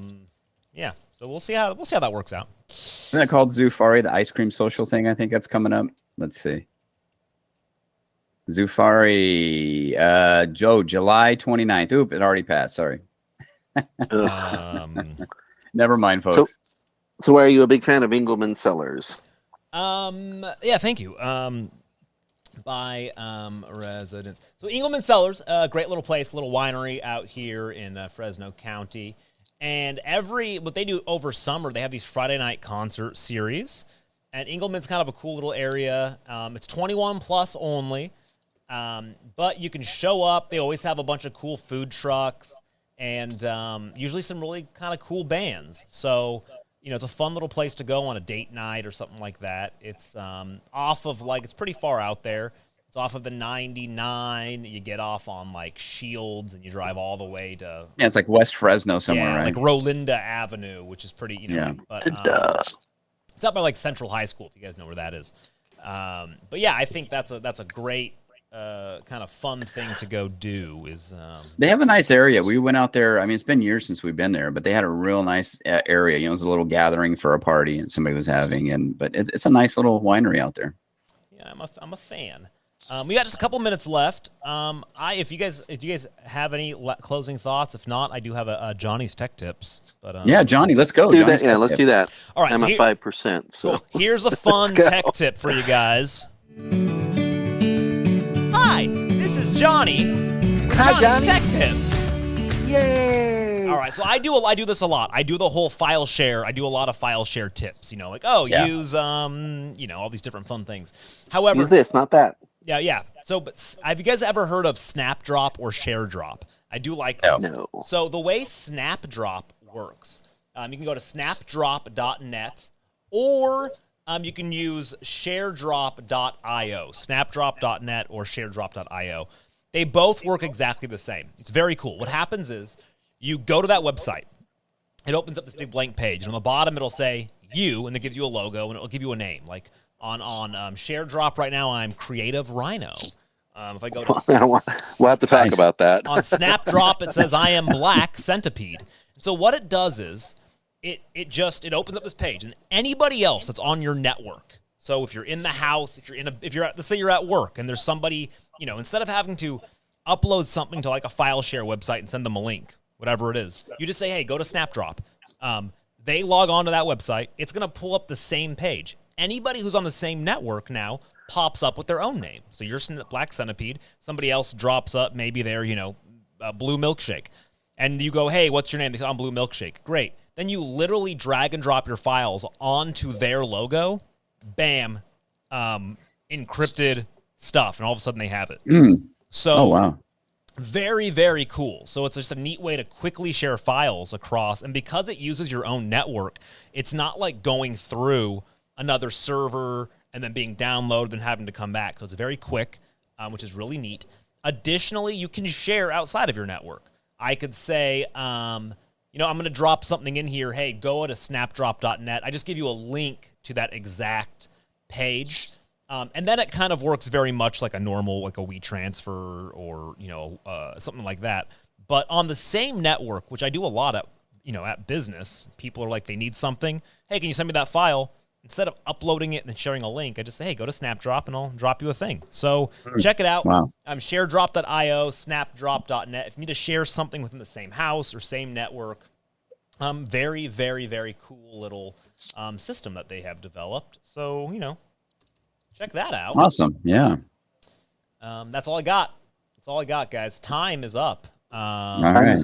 So we'll see how that works out. Isn't that called Zoofari, the ice cream social thing? I think that's coming up. Let's see. Zoofari, July 29th. Oop, it already passed. Sorry. Never mind, folks. So why are you a big fan of Engelman Cellars? Yeah, thank you. By residents. So Engelman Cellars, a great little place, little winery out here in Fresno County. And what they do over summer, they have these Friday night concert series. And Engelman's kind of a cool little area. It's 21 plus only. But you can show up. They always have a bunch of cool food trucks and usually some really kind of cool bands. So, it's a fun little place to go on a date night or something like that. It's off of it's pretty far out there. It's off of the 99. You get off on Shields and you drive all the way to. Yeah, it's like West Fresno somewhere, right? Like Rolinda Avenue, which is pretty, but it's up by Central High School, if you guys know where that is. But yeah, I think that's a great kind of fun thing to go do. They have a nice area. We went out there. I mean, it's been years since we've been there, but they had a real nice area. It was a little gathering for a party and somebody was having, but it's a nice little winery out there. Yeah, I'm a fan. We got just a couple minutes left. If you guys have any closing thoughts, if not, I do have a Johnny's Tech Tips. But yeah, Johnny, let's go. Let's do that. Yeah, let's do that. All right, I'm at 5%. So cool. Here's a fun tech tip for you guys. Hi, this is Johnny. Hi, Johnny. Tech Tips. Yay! All right, so I do this a lot. I do the whole file share. I do a lot of file share tips. Use all these different fun things. However, use this, not that. Yeah. So, but have you guys ever heard of Snapdrop or ShareDrop? I do like those. No. So the way Snapdrop works, you can go to snapdrop.net or you can use sharedrop.io, snapdrop.net or sharedrop.io. They both work exactly the same. It's very cool. What happens is you go to that website. It opens up this big blank page. And on the bottom, it'll say you, and it gives you a logo, and it'll give you a name. Like on ShareDrop right now, I'm Creative Rhino. If I go to... we'll have to talk about that. On Snapdrop, it says I am Black Centipede. So what it does is it opens up this page, and anybody else that's on your network. So if you're in the house, let's say you're at work, and there's somebody, instead of having to upload something to a file share website and send them a link, whatever it is, you just say, hey, go to Snapdrop. They log on to that website. It's going to pull up the same page. Anybody who's on the same network now pops up with their own name. So you're Black Centipede. Somebody else drops up. Maybe they're, Blue Milkshake. And you go, hey, what's your name? They say, I'm Blue Milkshake. Great. Then you literally drag and drop your files onto their logo. Bam. encrypted stuff, and all of a sudden they have it. So, oh wow, very, very cool. So it's just a neat way to quickly share files across, and because it uses your own network, it's not like going through another server and then being downloaded and having to come back. So it's very quick, which is really neat. Additionally, you can share outside of your network. I could say, I'm going to drop something in here. Hey, go to snapdrop.net. I just give you a link to that exact page. And then it kind of works very much like a normal, like a WeTransfer or, something like that. But on the same network, which I do a lot at business, people are like, they need something. Hey, can you send me that file? Instead of uploading it and sharing a link, I just say, hey, go to Snapdrop and I'll drop you a thing. So check it out. Wow. Sharedrop.io, snapdrop.net. If you need to share something within the same house or same network, very, very, very cool little system that they have developed. So, check that out. Awesome. Yeah. That's all I got. That's all I got, guys. Time is up. All right.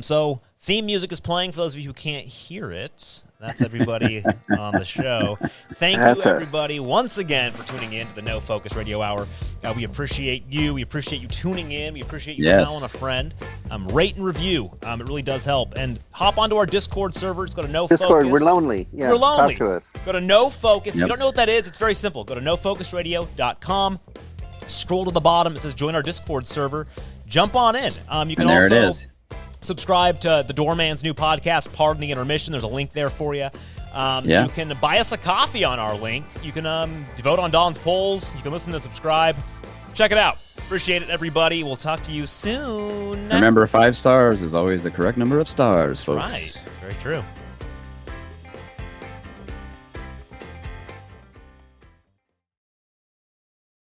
So theme music is playing for those of you who can't hear it. That's everybody on the show. Thank you, everybody, once again for tuning in to the No Focus Radio Hour. We appreciate you. We appreciate you tuning in. We appreciate you telling a friend. Rate and review. It really does help. And hop onto our Discord server. Just go to No Focus. Discord, we're lonely. Yeah, we're lonely. Talk to us. Go to No Focus. If you don't know what that is, it's very simple. Go to nofocusradio.com. Scroll to the bottom. It says join our Discord server. Jump on in. You can there also it is. subscribe to the Doorman's new podcast, Pardon the Intermission. There's a link there for you. You can buy us a coffee on our link. You can vote on Don's polls. You can listen and subscribe. Check it out. Appreciate it, everybody. We'll talk to you soon. Remember, 5 stars is always the correct number of stars, folks. Right. Very true.